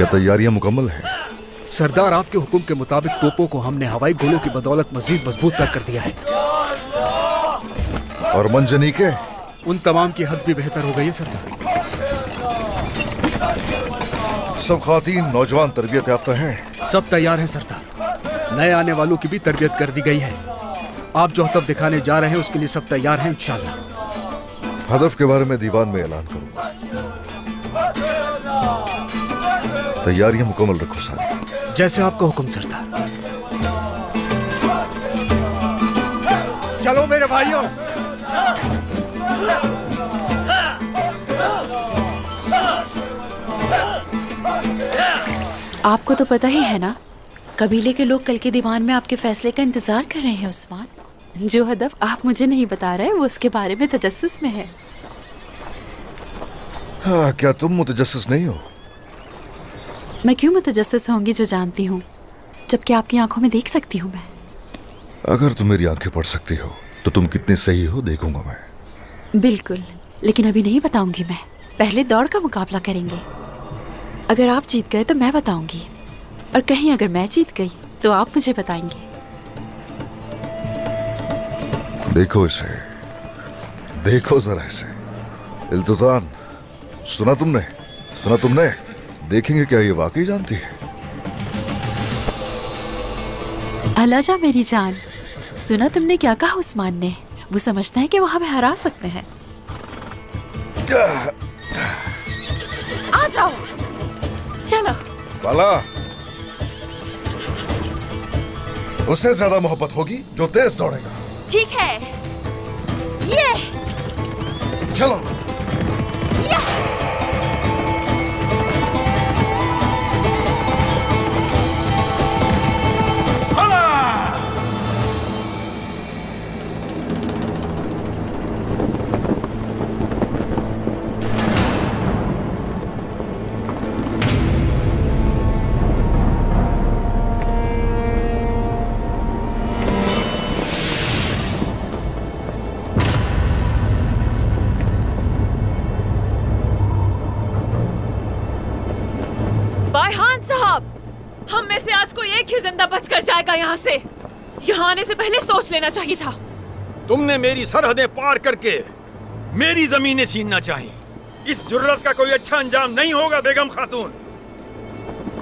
क्या तैयारियां मुकम्मल हैं? सरदार, आपके हुक्म के मुताबिक तोपों को हमने हवाई गोलों की बदौलत मजीद मजबूत तक कर दिया है। और मंजनीके? उन तमाम की हद भी बेहतर हो गई है सरदार। सब खातीन नौजवान तरबियत याफ्ता हैं? सब तैयार हैं सरदार। नए आने वालों की भी तरबियत कर दी गई है। आप जो हदफ दिखाने जा रहे हैं उसके लिए सब तैयार हैं इंशाअल्लाह। हदफ के बारे में दीवान में ऐलान करूंगा। तैयारियां मुकम्मल रखो सारी। जैसे आपका हुक्म सरदार। चलो मेरे भाइयों। आपको तो पता ही है ना, कबीले के लोग कल के दीवान में आपके फैसले का इंतजार कर रहे हैं उस्मान। जो हदफ आप मुझे नहीं बता रहे वो उसके बारे में तजस्सुस में है। हाँ, क्या तुम मुतजस्सिस नहीं हो? मैं क्यों मुतजस्सिस होंगी जो जानती हूँ, जबकि आपकी आंखों में देख सकती हूँ मैं। अगर तुम मेरी आंखें पढ़ सकती हो तो तुम कितनी सही हो देखूंगा मैं। बिल्कुल, लेकिन अभी नहीं बताऊंगी मैं। पहले दौड़ का मुकाबला करेंगे। अगर आप जीत गए तो मैं बताऊंगी, और कहीं अगर मैं जीत गई तो आप मुझे बताएंगे। देखो इसे, देखो जरा इसे। इल्तुतान, सुना तुमने? देखेंगे क्या ये वाकई जानती है? अलाजा मेरी जान, सुना तुमने क्या कहा उस्मान ने? वो समझते हैं कि वो हमें हरा सकते हैं। आ जाओ, चलो। बाला, उससे ज्यादा मोहब्बत होगी जो तेज दौड़ेगा। ठीक है, ये चलो। हम में से आज कोई एक ही जिंदा बचकर जाएगा यहाँ से। यहाँ आने से पहले सोच लेना चाहिए था। तुमने मेरी सरहदें पार करके मेरी जमीनें छीनना चाही। इस जुर्रत का कोई अच्छा अंजाम नहीं होगा बेगम खातून।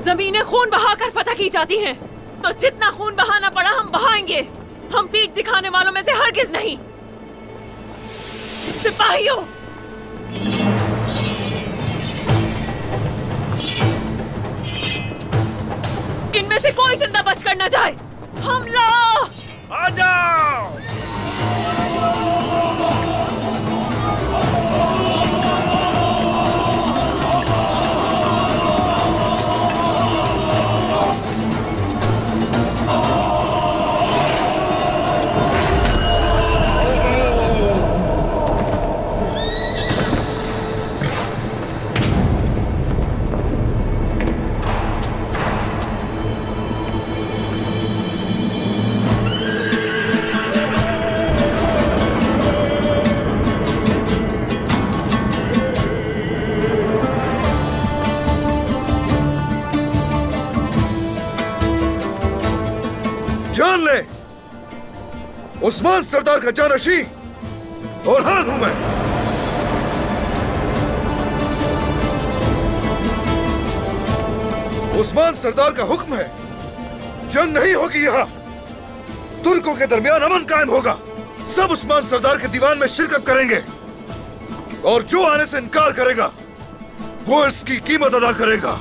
जमीनें खून बहाकर फतह की जाती हैं, तो जितना खून बहाना पड़ा हम बहाएंगे। हम पीठ दिखाने वालों में से हरगिज नहीं। सिपाहियों, इनमें से कोई जिंदा बचकर न जाए। हमला! आ जाओ! जान ले, उस्मान सरदार का जानशी ओरहान हूं मैं। उस्मान सरदार का हुक्म है, जंग नहीं होगी यहाँ। तुर्कों के दरमियान अमन कायम होगा। सब उस्मान सरदार के दीवान में शिरकत करेंगे, और जो आने से इनकार करेगा वो इसकी कीमत अदा करेगा।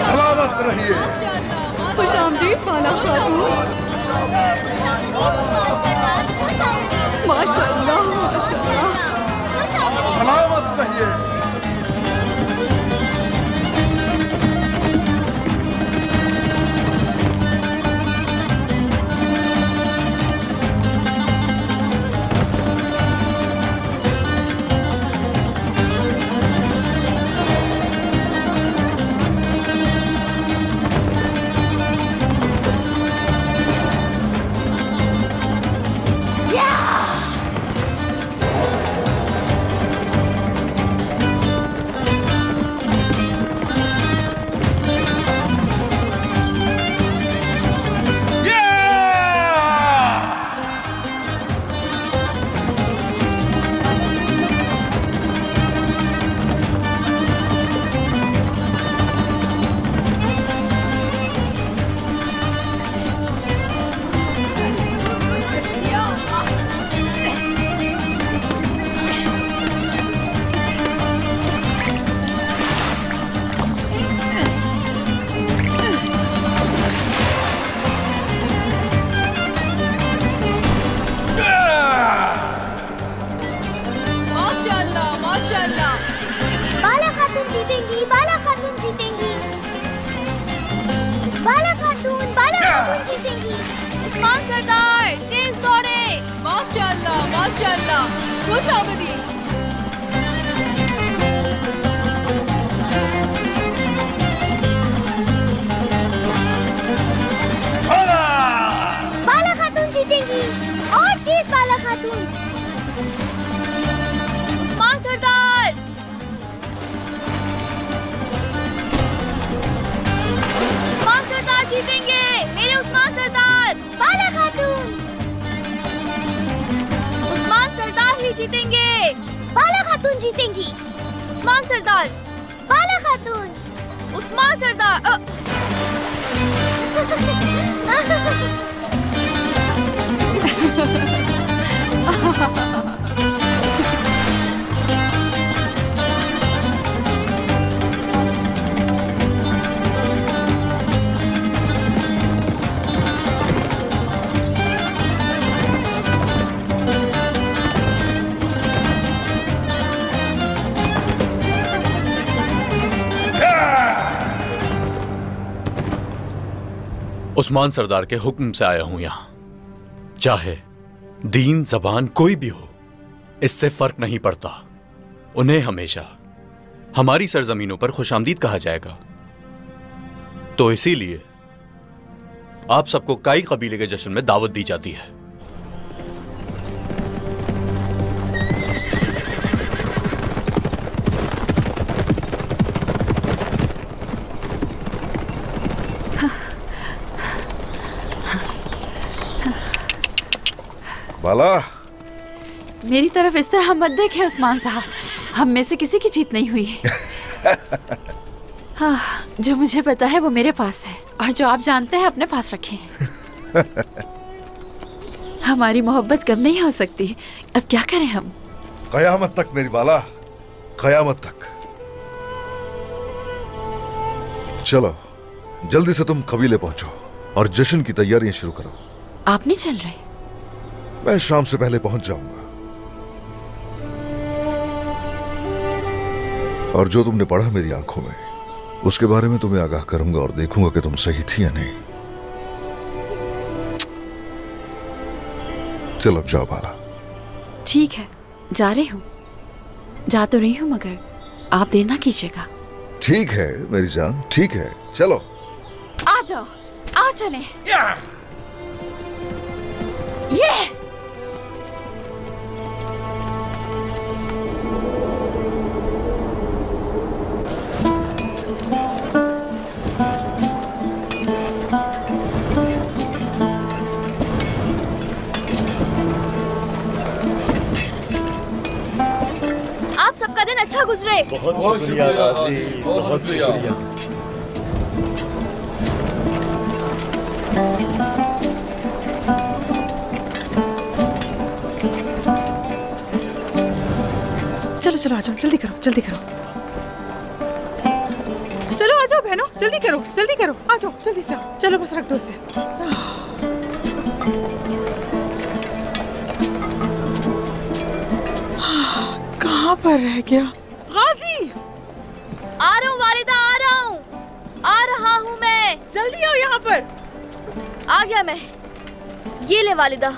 सलामत रहिए। खुशामदीद बाला खातून। माशाअल्लाह माशाअल्लाह। सलामत रहिए। उस्मान सरदार के हुक्म से आया हूं यहां। चाहे दीन जबान कोई भी हो, इससे फर्क नहीं पड़ता। उन्हें हमेशा हमारी सरजमीनों पर खुशामदीद कहा जाएगा। तो इसीलिए आप सबको काई कबीले के जश्न में दावत दी जाती है। बाला, मेरी तरफ इस तरह मत देखें उस्मान साहब, हम में से किसी की जीत नहीं हुई। हाँ, जो मुझे पता है वो मेरे पास है और जो आप जानते हैं अपने पास रखें। हमारी मोहब्बत कम नहीं हो सकती, अब क्या करें हम? कयामत तक मेरी बाला, कयामत तक। चलो जल्दी से तुम कबीले पहुंचो और जश्न की तैयारियां शुरू करो। आप नहीं चल रहे? मैं शाम से पहले पहुंच जाऊंगा और जो तुमने पढ़ा मेरी आंखों में, उसके बारे में तुम्हें आगाह करूंगा और देखूंगा कि तुम सही थी या नहीं। चलो अब जाओ बाला। ठीक है, जा रही हूँ। जा तो रही हूँ मगर आप देर ना कीजिएगा। ठीक है मेरी जान, ठीक है, चलो आ जाओ, आओ चलें। ये सबका दिन अच्छा गुजरे। बहुत शुक्रिया काजी, बहुत शुक्रिया। चलो चलो आ जाओ, जल्दी करो जल्दी करो। जल्दी करो, आ जाओ जल्दी से। चलो बस रख दो इसे। कहाँ पर रह गया गाजी? आ रहा हूँ वालिदा, आ रहा हूँ मैं। जल्दी आओ यहाँ पर। आ गया मैं। ये ले वालिदा।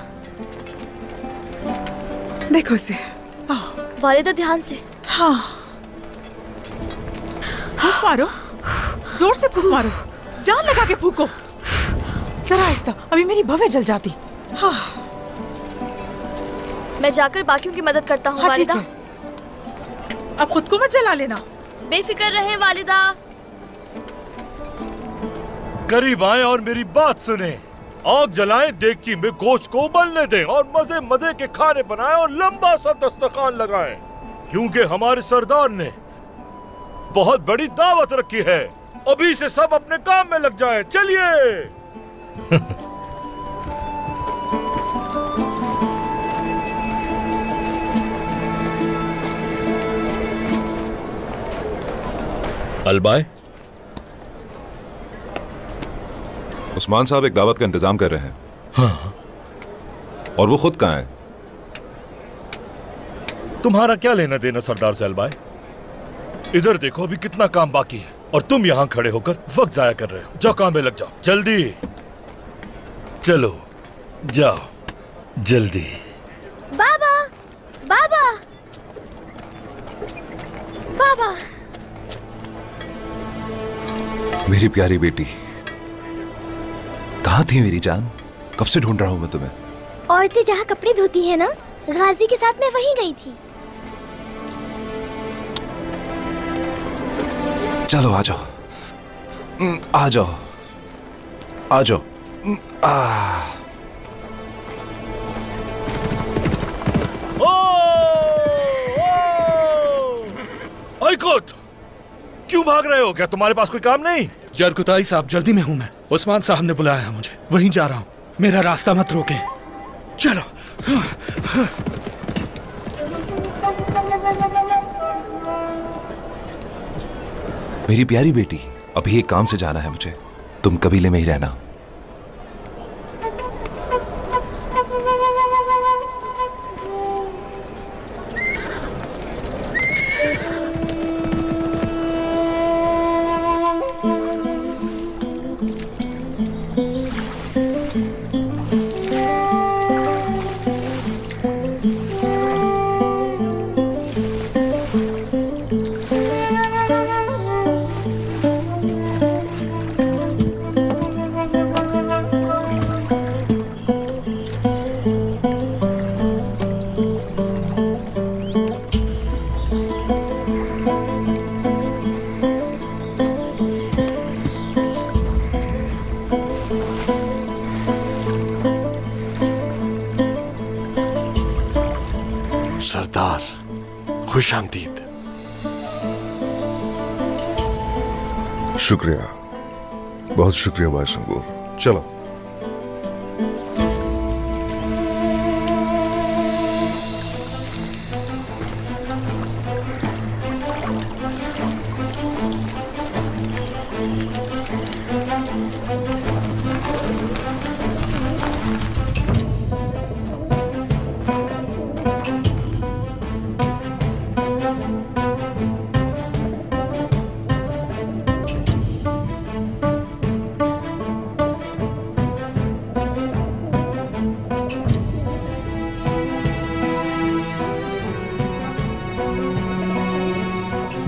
देखो इसे। वालिदा ध्यान से। हाँ, फूंक मारो, जोर से फूंक मारो, जान लगा के फूंको। जरा आहिस्ता, अभी मेरी भवें जल जाती। हाँ। मैं जाकर बाकियों की मदद करता हूँ वालिदा। अब खुद को मत जला लेना। बेफिक्र रहे वालिदा। करीब आए और मेरी बात सुने। आग जलाएं, देगची में गोश्त को उबलने दें और मजे मजे के खाने बनाएं और लंबा सा दस्तरखान लगाएं, क्योंकि हमारे सरदार ने बहुत बड़ी दावत रखी है। अभी से सब अपने काम में लग जाएं। चलिए। अलबाय, उस्मान साहब एक दावत का इंतजाम कर रहे हैं। हाँ। और वो खुद कहाँ है? तुम्हारा क्या लेना देना सरदार से अलबाय? इधर देखो, अभी कितना काम बाकी है और तुम यहाँ खड़े होकर वक्त जाया कर रहे हो। जाओ काम में लग जाओ, जल्दी। चलो जाओ जल्दी। बाबा, बाबा, बाबा। मेरी प्यारी बेटी, कहाँ थी मेरी जान? कब से ढूंढ रहा हूँ मैं तुम्हें। औरतें जहाँ कपड़े धोती है ना, गाजी के साथ मैं वहीं गई थी। चलो आ जाओ, आ जाओ, आ जाओ। आइकोट, क्यों भाग रहे हो? क्या तुम्हारे पास कोई काम नहीं? जरकुताई साहब, जल्दी में हूं मैं। उस्मान साहब ने बुलाया है मुझे, वहीं जा रहा हूं। मेरा रास्ता मत रोके। चलो। मेरी प्यारी बेटी, अभी एक काम से जाना है मुझे। तुम कबीले में ही रहना। सरदार, खुशामदीद। शुक्रिया, बहुत शुक्रिया भाई संगूर। चलो।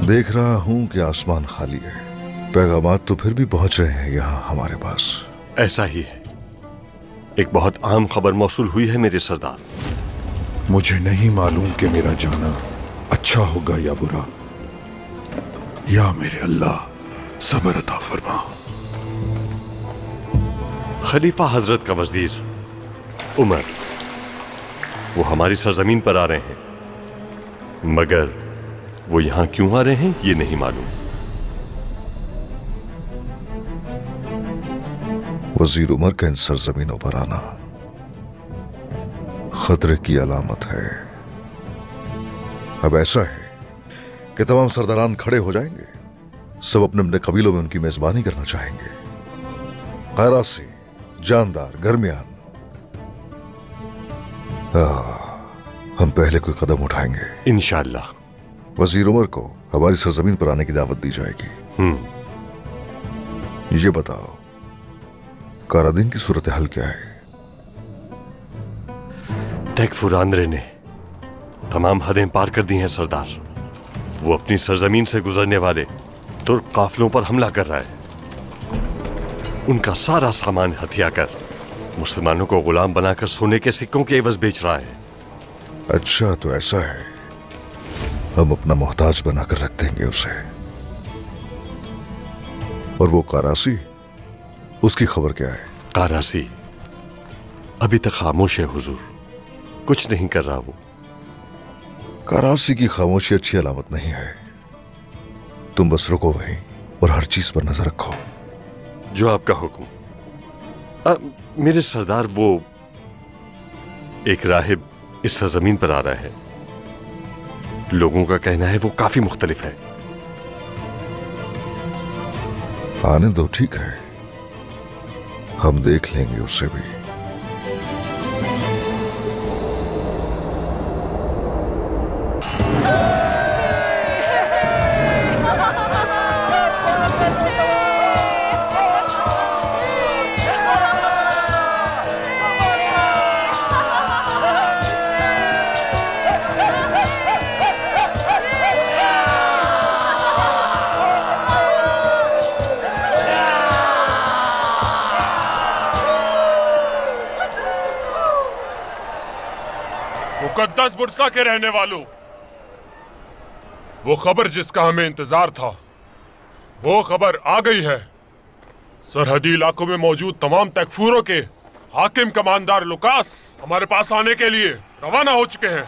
देख रहा हूं कि आसमान खाली है। पैगामात तो फिर भी पहुंच रहे हैं यहां हमारे पास। ऐसा ही है। एक बहुत अहम खबर मौसूल हुई है मेरे सरदार। मुझे नहीं मालूम कि मेरा जाना अच्छा होगा या बुरा। या मेरे अल्लाह सब्र अता फरमा। खलीफा हजरत का वजीर उमर, वो हमारी सरजमीन पर आ रहे हैं, मगर वो यहां क्यों आ रहे हैं ये नहीं मालूम। वजीर उमर का इन सरजमीनों पर आना खतरे की अलामत है। अब ऐसा है कि तमाम सरदारान खड़े हो जाएंगे सब अपने अपने कबीलों में उनकी मेजबानी करना चाहेंगे। कैरासी, जानदार, गर्मियान। हम पहले कोई कदम उठाएंगे इंशाअल्लाह। वजीर उमर को हमारी सरजमीन पर आने की दावत दी जाएगी। ये बताओ, कारादीन की सूरत हाल क्या है? तेकफुरांद्रे ने तमाम हदें पार कर दी हैं सरदार। वो अपनी सरजमीन से गुजरने वाले तुर्क काफिलों पर हमला कर रहा है। उनका सारा सामान हथिया कर मुसलमानों को गुलाम बनाकर सोने के सिक्कों के एवज बेच रहा है। अच्छा, तो ऐसा है। हम अपना मोहताज बनाकर रख देंगे उसे। और वो कारासी, उसकी खबर क्या है? कारासी अभी तक खामोश है हुजूर, कुछ नहीं कर रहा वो। कारासी की खामोशी अच्छी अलामत नहीं है। तुम बस रुको वहीं और हर चीज पर नजर रखो। जो आपका हुक्म। मेरे सरदार, वो एक राहिब इस सरजमीन पर आ रहा है। लोगों का कहना है वो काफी मुख्तलिफ है। आने दो, ठीक है, हम देख लेंगे उसे भी। मुकद्दस बुरसा के रहने वालों, वो खबर जिसका हमें इंतजार था, वो खबर आ गई है। सरहदी इलाकों में मौजूद तमाम तकफूरों के हाकिम कमांडर लुकास हमारे पास आने के लिए रवाना हो चुके हैं।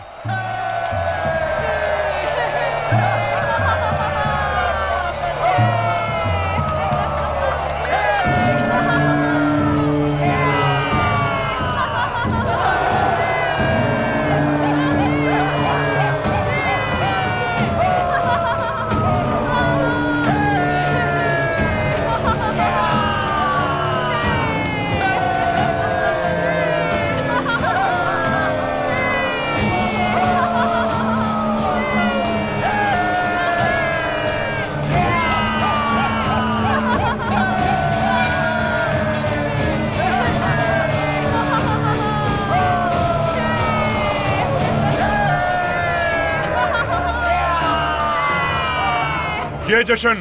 ये जश्न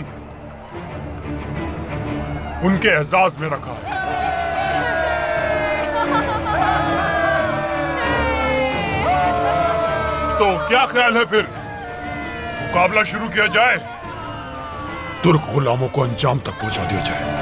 उनके एजाज में रखा है। तो क्या ख्याल है फिर मुकाबला शुरू किया जाए? तुर्क गुलामों को अंजाम तक पहुंचा दिया जाए।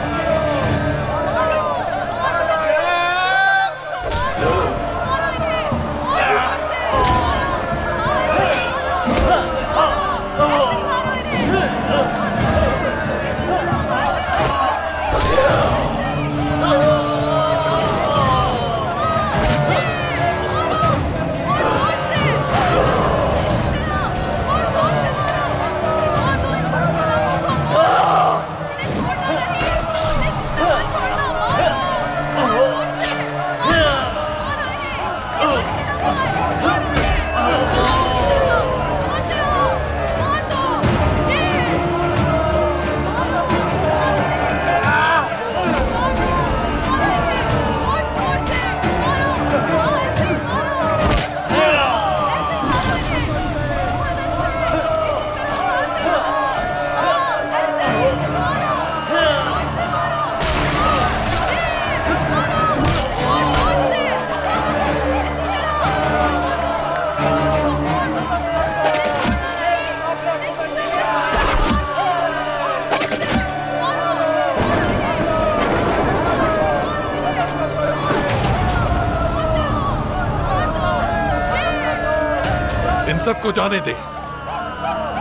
सबको जाने दे।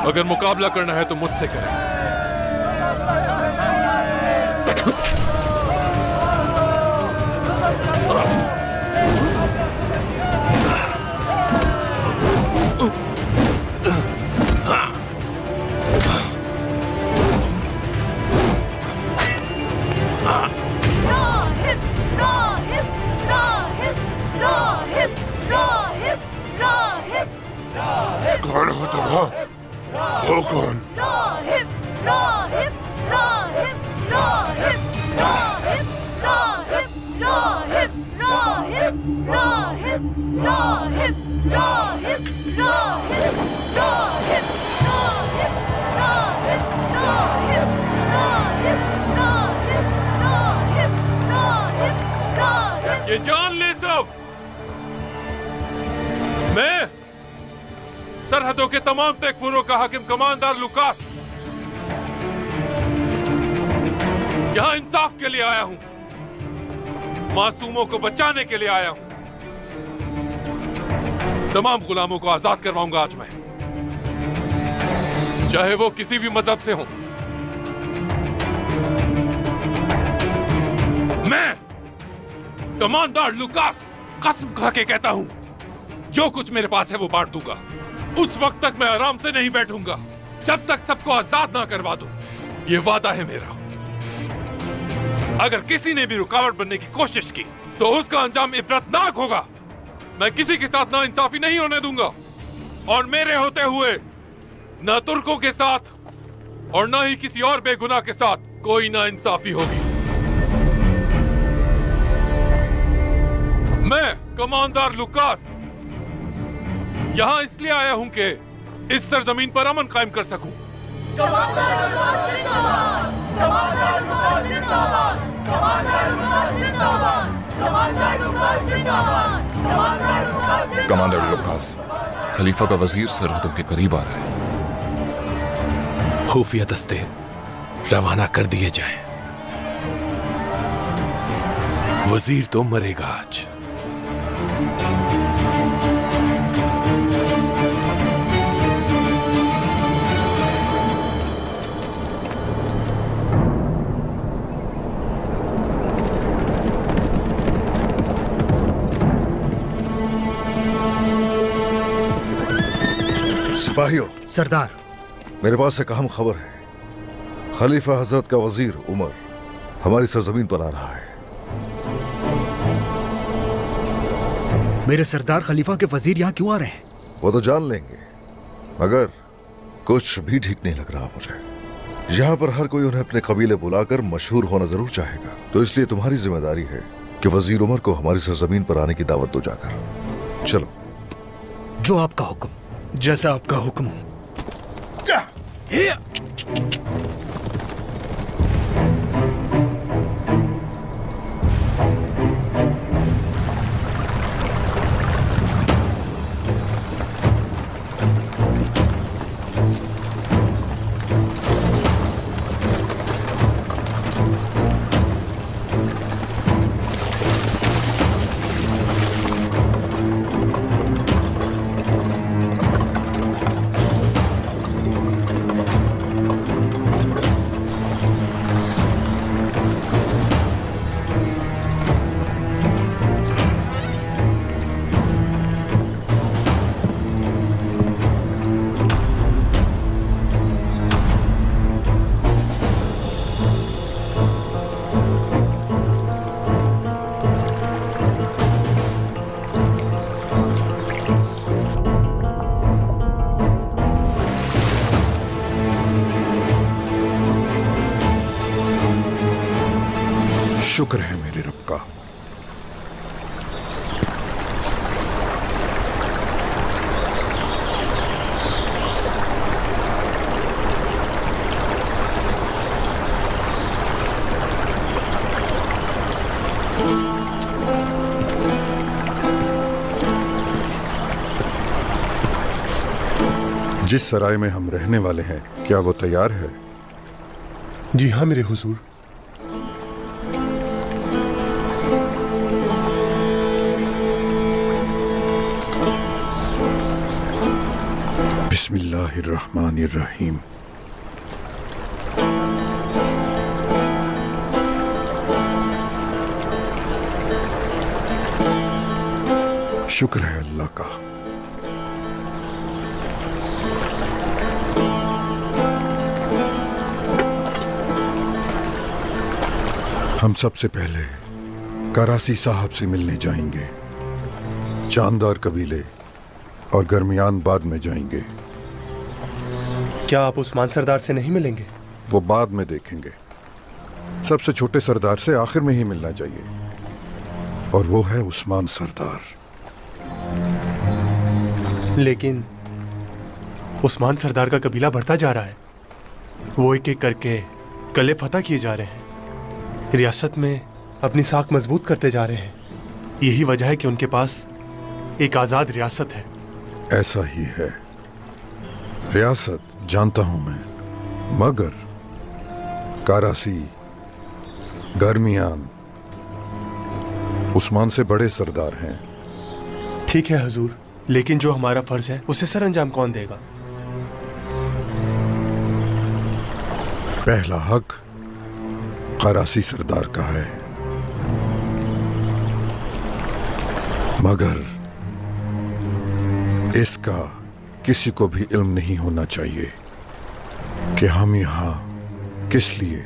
अगर मुकाबला करना है तो मुझसे करें। कौन हो तुम? हो कौन? राहिब राहिब राहिब राहिब राहिब राहिब राहिब राहिब राहिब राहिब राहिब राहिब राहिब ये जान ले सब, मैं सरहदों के तमाम तकफुरों का हाकिम कमांडर लुकास यहां इंसाफ के लिए आया हूं, मासूमों को बचाने के लिए आया हूं। तमाम गुलामों को आजाद करवाऊंगा आज मैं, चाहे वो किसी भी मजहब से हों। मैं कमांडर लुकास कसम खा के कहता हूं, जो कुछ मेरे पास है वो बांट दूंगा। उस वक्त तक मैं आराम से नहीं बैठूंगा जब तक सबको आजाद ना करवा दूं। ये वादा है मेरा। अगर किसी ने भी रुकावट बनने की कोशिश की तो उसका अंजाम इबरतनाक होगा। मैं किसी के साथ ना इंसाफी नहीं होने दूंगा, और मेरे होते हुए ना तुर्कों के साथ और ना ही किसी और बेगुनाह के साथ कोई ना इंसाफी होगी। मैं कमांडर लुकास यहां इसलिए आया हूं कि इस सरजमीन पर अमन कायम कर सकूं। कमांडर लुकास जिंदाबाद! कमांडर लुकास जिंदाबाद! कमांडर लुकास जिंदाबाद! कमांडर लुकास जिंदाबाद! कमांडर लुकास जिंदाबाद! कमांडर लुकास, खलीफा का वजीर सरहदों के करीब आ रहा है। खुफिया दस्ते रवाना कर दिए जाएं। वजीर तो मरेगा आज। सिपाहियों, सरदार, मेरे पास एक अहम खबर है। खलीफा हजरत का वजीर उमर हमारी सरजमीन पर आ रहा है। मेरे सरदार, खलीफा के वजीर यहाँ क्यों आ रहे हैं? वो तो जान लेंगे, मगर कुछ भी ठीक नहीं लग रहा मुझे। यहाँ पर हर कोई उन्हें अपने कबीले बुलाकर मशहूर होना जरूर चाहेगा, तो इसलिए तुम्हारी जिम्मेदारी है कि वजीर उमर को हमारी सरजमीन पर आने की दावत दो जाकर। चलो। जो आपका हुक्म। जैसा आपका हुक्म। शुक्र है मेरे रब का। जिस सराय में हम रहने वाले हैं, क्या वो तैयार है? जी हाँ मेरे हुजूर। बिस्मिल्लाहिर्रहमानिर्रहीम। शुक्र है अल्लाह का। हम सबसे पहले करासी साहब से मिलने जाएंगे। जानदार कबीले और गर्मियान बाद में जाएंगे। क्या आप उस्मान सरदार से नहीं मिलेंगे? वो बाद में देखेंगे। सबसे छोटे सरदार से आखिर में ही मिलना चाहिए, और वो है उस्मान सरदार। लेकिन उस्मान सरदार का कबीला बढ़ता जा रहा है। वो एक एक करके कले फतह किए जा रहे हैं, रियासत में अपनी साख मजबूत करते जा रहे हैं। यही वजह है कि उनके पास एक आजाद रियासत है। ऐसा ही है, रियासत जानता हूं मैं, मगर कारासी, गर्मियान उस्मान से बड़े सरदार हैं। ठीक है हुजूर, लेकिन जो हमारा फर्ज है उसे सर अंजाम कौन देगा? पहला हक कारासी सरदार का है, मगर इसका किसी को भी इल्म नहीं होना चाहिए कि हम यहां किस लिए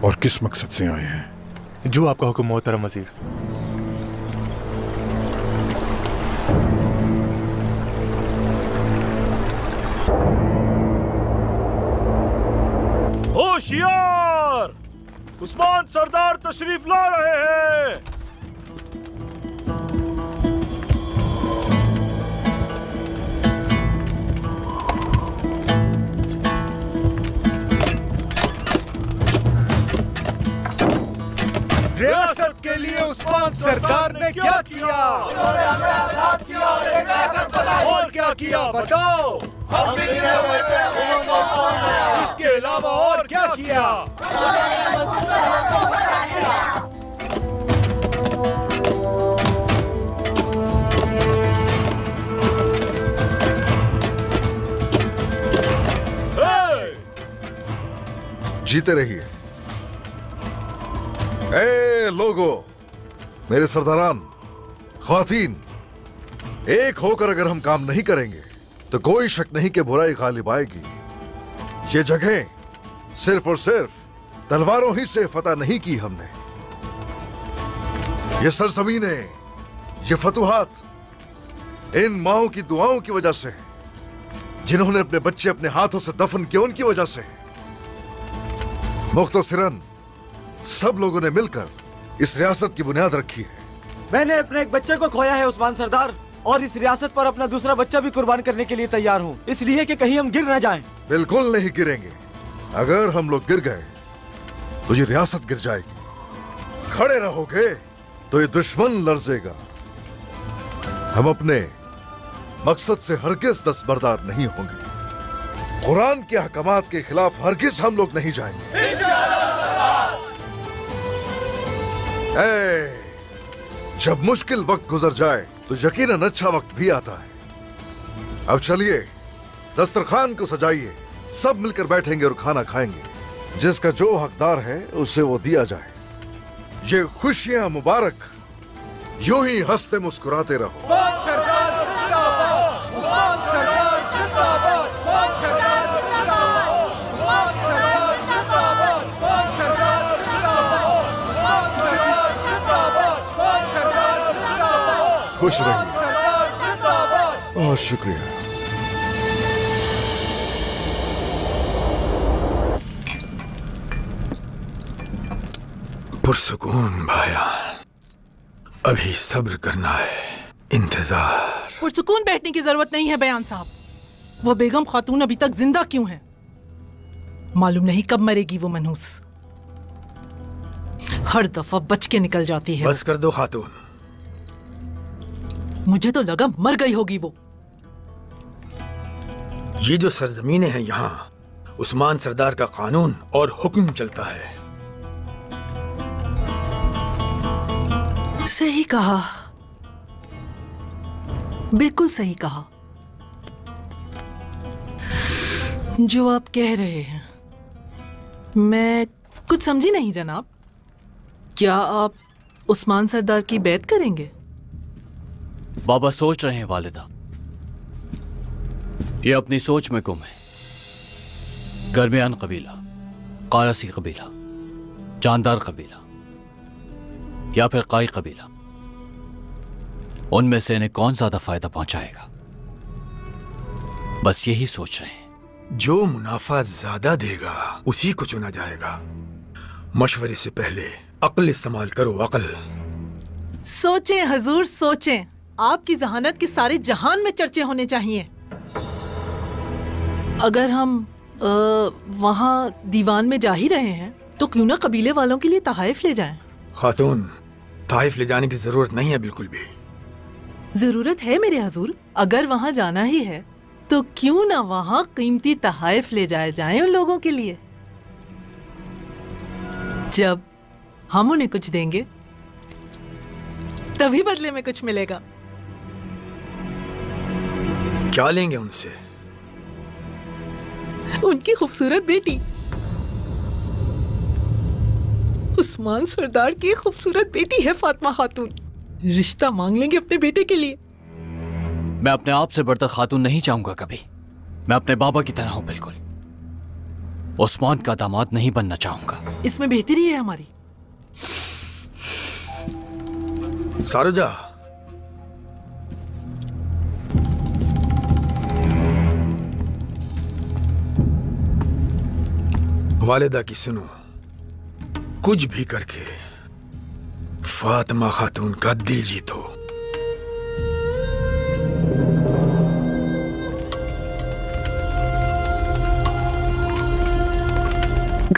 और किस मकसद से आए हैं। जो आपका हुक्म मोहतरम वजीर। होशियार! उस्मान सरदार तशरीफ ला रहे हैं। रियासत के लिए उस्मान सरदार ने क्या किया? उन्होंने हमें आजाद किया और एक रियासत बनाई। और क्या किया बताओ? हम बिखरे हुए थे, उनको उस्मान लाया। इसके अलावा और क्या किया? जीते रहिए। ए लोगो, मेरे सरदारान, ख्वातीन, एक होकर अगर हम काम नहीं करेंगे तो कोई शक नहीं कि बुराई गालिब आएगी। ये जगह सिर्फ और सिर्फ तलवारों ही से फतह नहीं की हमने। ये सरजमीनें, ये फतुहात इन माओं की दुआओं की वजह से है, जिन्होंने अपने बच्चे अपने हाथों से दफन किए उनकी वजह से है। मुख्तसरन सब लोगों ने मिलकर इस रियासत की बुनियाद रखी है। मैंने अपने एक बच्चे को खोया है उस्मान सरदार, और इस रियासत पर अपना दूसरा बच्चा भी कुर्बान करने के लिए तैयार हूँ, इसलिए कि कहीं हम गिर न जाएं। बिल्कुल नहीं गिरेंगे। अगर हम लोग गिर गए तो ये रियासत गिर जाएगी। खड़े रहोगे तो ये दुश्मन लर्जेगा। हम अपने मकसद से हरगिज दस्तबरदार नहीं होंगे। कुरान के अहकामात के खिलाफ हरगिज हम लोग नहीं जाएंगे। जब मुश्किल वक्त गुजर जाए तो यकीनन अच्छा वक्त भी आता है। अब चलिए दस्तरखान को सजाइए, सब मिलकर बैठेंगे और खाना खाएंगे। जिसका जो हकदार है उसे वो दिया जाए। ये खुशियां मुबारक यूं ही हंसते मुस्कुराते रहो। खुश रहिए। बहुत शुक्रिया। पुरसुकून भाया, अभी सब्र करना है, इंतजार। पुरसुकून बैठने की जरूरत नहीं है बयान साहब। वो बेगम खातून अभी तक जिंदा क्यों है? मालूम नहीं कब मरेगी वो मनहूस। हर दफा बच के निकल जाती है। बस कर दो खातून। मुझे तो लगा मर गई होगी वो। ये जो सरजमीनें हैं यहाँ, उस्मान सरदार का कानून और हुक्म चलता है। सही कहा, बिल्कुल सही कहा। जो आप कह रहे हैं मैं कुछ समझी नहीं जनाब। क्या आप उस्मान सरदार की बैत करेंगे? बाबा सोच रहे हैं वालिदा। ये अपनी सोच में गुम है। गर्मियान कबीला, कारासी कबीला, जानदार कबीला या फिर काई कबीला, उनमें से इन्हें कौन ज्यादा फायदा पहुंचाएगा? बस यही सोच रहे हैं। जो मुनाफा ज्यादा देगा उसी को चुना जाएगा। मशवरे से पहले अक्ल इस्तेमाल करो, अक्ल। सोचें हजूर, सोचें। आपकी जहानत के सारे जहान में चर्चे होने चाहिए। अगर हम वहाँ दीवान में जा ही रहे हैं तो क्यों ना कबीले वालों के लिए तहाइफ ले जाएं। खातून, तहाइफ ले जाने की जरूरत नहीं है, बिल्कुल भी। जरूरत है मेरे हजूर। अगर वहाँ जाना ही है तो क्यों ना वहाँ कीमती तहाइफ ले जाए जाएं उन लोगों के लिए। जब हम उन्हें कुछ देंगे तभी बदले में कुछ मिलेगा। क्या लेंगे उनसे? उनकी खूबसूरत बेटी, उस्मान सरदार की खूबसूरत बेटी है फातिमा खातून। रिश्ता मांग लेंगे अपने बेटे के लिए। मैं अपने आप से बढ़कर खातून नहीं चाहूंगा कभी। मैं अपने बाबा की तरह हूं, बिल्कुल। उस्मान का दामाद नहीं बनना चाहूंगा। इसमें बेहतरी है हमारी। सारुजा, वालिदा की सुनो। कुछ भी करके फातिमा खातून का दिल जीतो।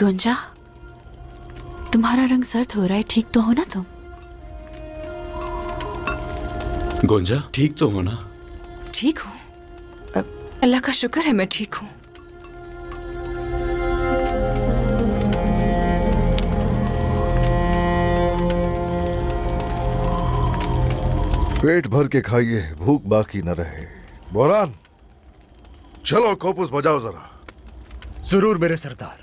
गुंजा, तुम्हारा रंग सर्द हो रहा है, ठीक तो हो ना तुम? गुंजा, ठीक तो हो ना? ठीक हूँ, अल्लाह का शुक्र है, मैं ठीक हूँ। पेट भर के खाइए, भूख बाकी न रहे। बोरान, चलो कोपुस बजाओ जरा। जरूर मेरे सरदार।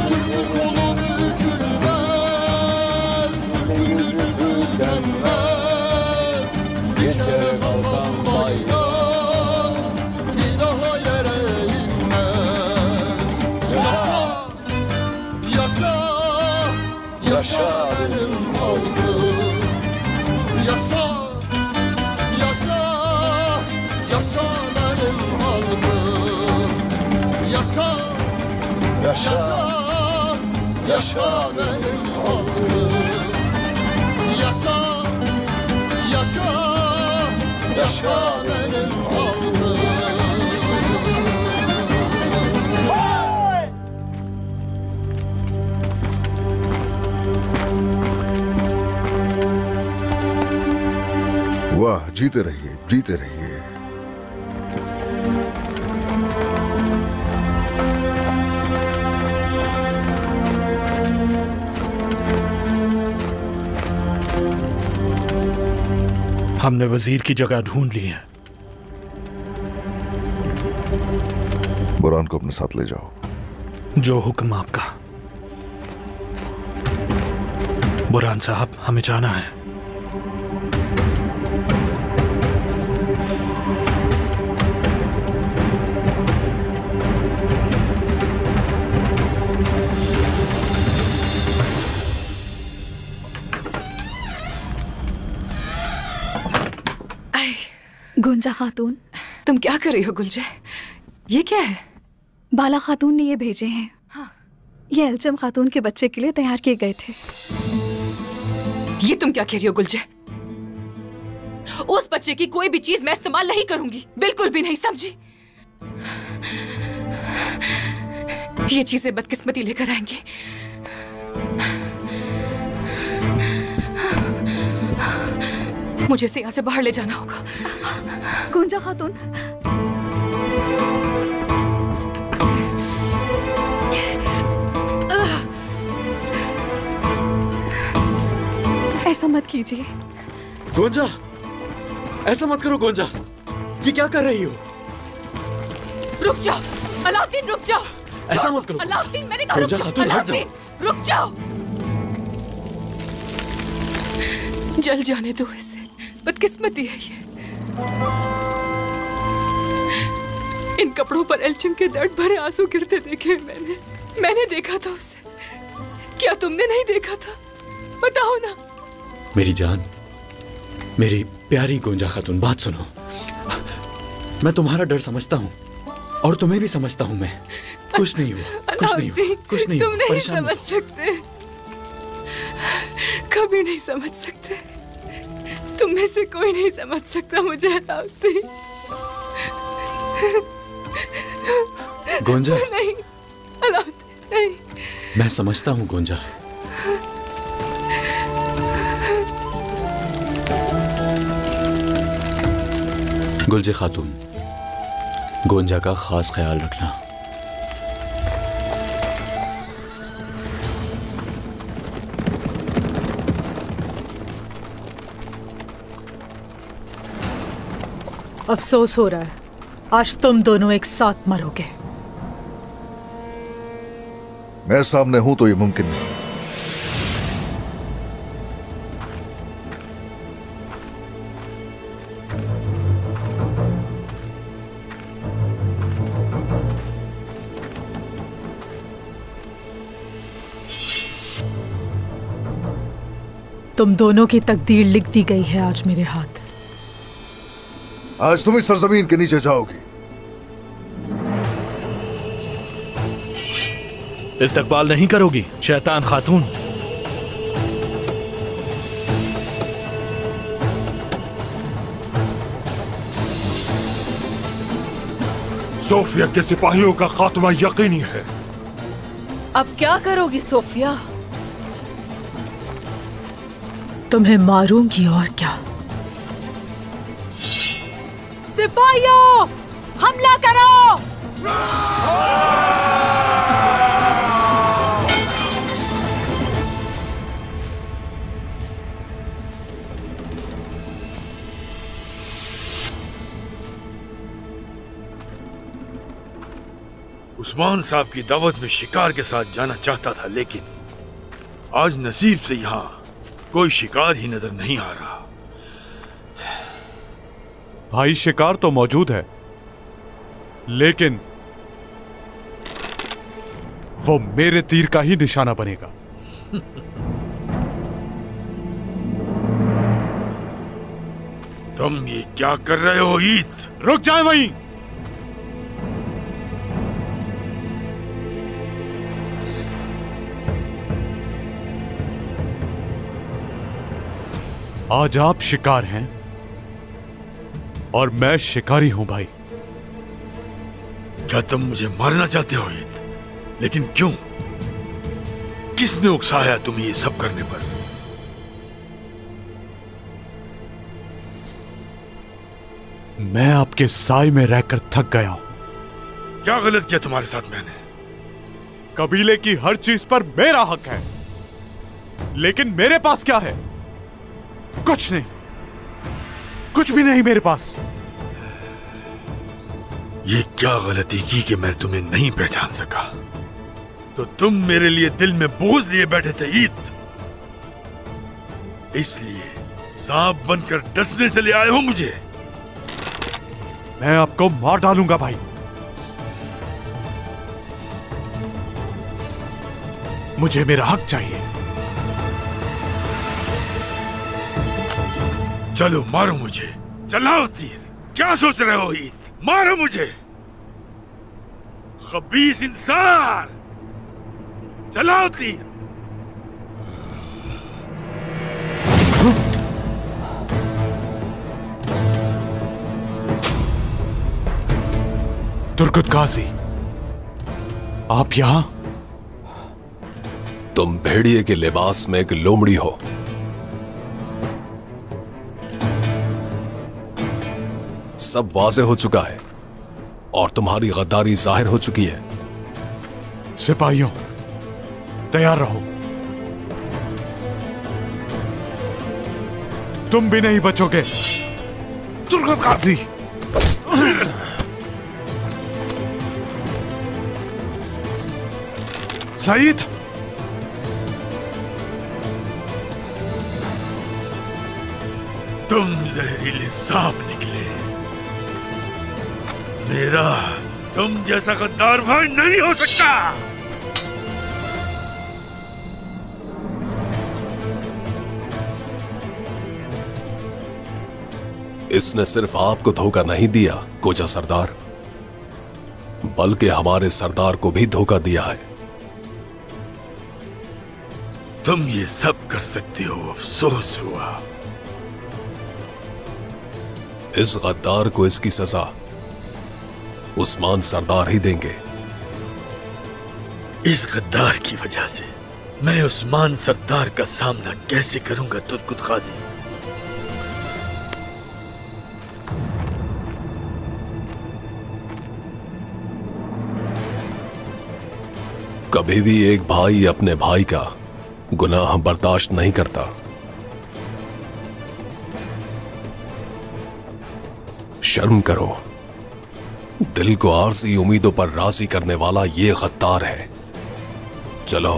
Türk'ün kolu Yaşa, yaşa benim halkım. Yaşa, yaşa, yaşa benim halkım. वाह, जीते रहिए, जीते रहिए। हमने वजीर की जगह ढूंढ ली है। बुरहान को अपने साथ ले जाओ। जो हुक्म आपका। बुरहान साहब, हमें जाना है। गुंजा खातून, तुम क्या कर रही हो गुलजे? ये क्या है? बाला खातून ने ये भेजे हैं। हाँ। ये एलचम खातून के बच्चे के लिए तैयार किए गए थे। ये तुम क्या कह रही हो गुलजे? उस बच्चे की कोई भी चीज मैं इस्तेमाल नहीं करूंगी, बिल्कुल भी नहीं, समझी? ये चीजें बदकिस्मती लेकर आएंगी। मुझे इसे यहाँ से बाहर ले जाना होगा। गुंजा खातून, ऐसा मत कीजिए। गुंजा, ऐसा मत करो गुंजा। ये क्या कर रही हो? रुक जाओ अलाउद्दीन, रुक जाओ। ऐसा मत करो अलाउद्दीन, मैंने कहा रुक जाओ। अलाउद्दीन, रुक जाओ। जल जाने दो इसे, बदकिस्मती है ये। इन कपड़ों पर एलचम के दर्द भरे आंसू गिरते देखे मैंने देखा था उसे। क्या तुमने नहीं देखा था? बताओ ना। मेरी जान, मेरी प्यारी गोंजा खातून, बात सुनो। मैं तुम्हारा डर समझता हूँ और तुम्हें भी समझता हूँ मैं। कुछ नहीं हुआ, कुछ नहीं हुआ, कुछ नहीं हुआ। तुम नहीं समझ सकते, कभी नहीं समझ सकते। तुम में से कोई नहीं समझ सकता मुझे अलाउद्दीन। गोंजा, नहीं अलाउद्दीन, नहीं। मैं समझता हूँ गोंजा। गुलजे खातून, गोंजा का खास ख्याल रखना। अफसोस हो रहा है, आज तुम दोनों एक साथ मरोगे। मैं सामने हूं तो ये मुमकिन नहीं। तुम दोनों की तकदीर लिख दी गई है आज मेरे हाथ। आज तुम इस सरजमीन के नीचे जाओगी। इस्तकबाल नहीं करोगी शैतान खातून? सोफिया के सिपाहियों का खात्मा यकीनी है। अब क्या करोगी सोफिया? तुम्हें मारूंगी और क्या। सिपाहियों, हमला करो! उस्मान साहब की दावत में शिकार के साथ जाना चाहता था, लेकिन आज नसीब से यहाँ कोई शिकार ही नजर नहीं आ रहा। भाई, शिकार तो मौजूद है, लेकिन वो मेरे तीर का ही निशाना बनेगा। तुम ये क्या कर रहे हो ईद? रुक जाए वहीं। आज आप शिकार हैं और मैं शिकारी हूं भाई। क्या तुम मुझे मारना चाहते हो ईद? लेकिन क्यों? किसने उकसाया तुम्हें ये सब करने पर? मैं आपके साय में रहकर थक गया हूं। क्या गलत किया तुम्हारे साथ मैंने? कबीले की हर चीज पर मेरा हक है, लेकिन मेरे पास क्या है? कुछ नहीं, कुछ भी नहीं मेरे पास। ये क्या गलती की कि मैं तुम्हें नहीं पहचान सका? तो तुम मेरे लिए दिल में बोझ लिए बैठे थे ईद, इसलिए सांप बनकर डसने चले आए हो मुझे। मैं आपको मार डालूंगा भाई। मुझे मेरा हक चाहिए। चलो मारो मुझे, चलाओ तीर। क्या सोच रहे हो ईद? मारो मुझे, खबीस इंसान, चलाओ तीर। तुर्कुत गाजी, आप यहां? तुम भेड़िए के लिबास में एक लोमड़ी हो। सब वाज़े हो चुका है और तुम्हारी गद्दारी जाहिर हो चुकी है। सिपाहियों, तैयार रहो, तुम भी नहीं बचोगे। तुर्कुत गाजी, सईद, तुम जहरीले सांप निकले। मेरा तुम जैसा गद्दार भाई नहीं हो सकता। इसने सिर्फ आपको धोखा नहीं दिया कोचा सरदार, बल्कि हमारे सरदार को भी धोखा दिया है। तुम ये सब कर सकते हो, अफसोस हुआ। इस गद्दार को इसकी सजा उस्मान सरदार ही देंगे। इस गद्दार की वजह से मैं उस्मान सरदार का सामना कैसे करूंगा तुर्कुत गाजी? कभी भी एक भाई अपने भाई का गुनाह बर्दाश्त नहीं करता। शर्म करो, दिल को आरज़ी उम्मीदों पर राजी करने वाला ये गद्दार है। चलो।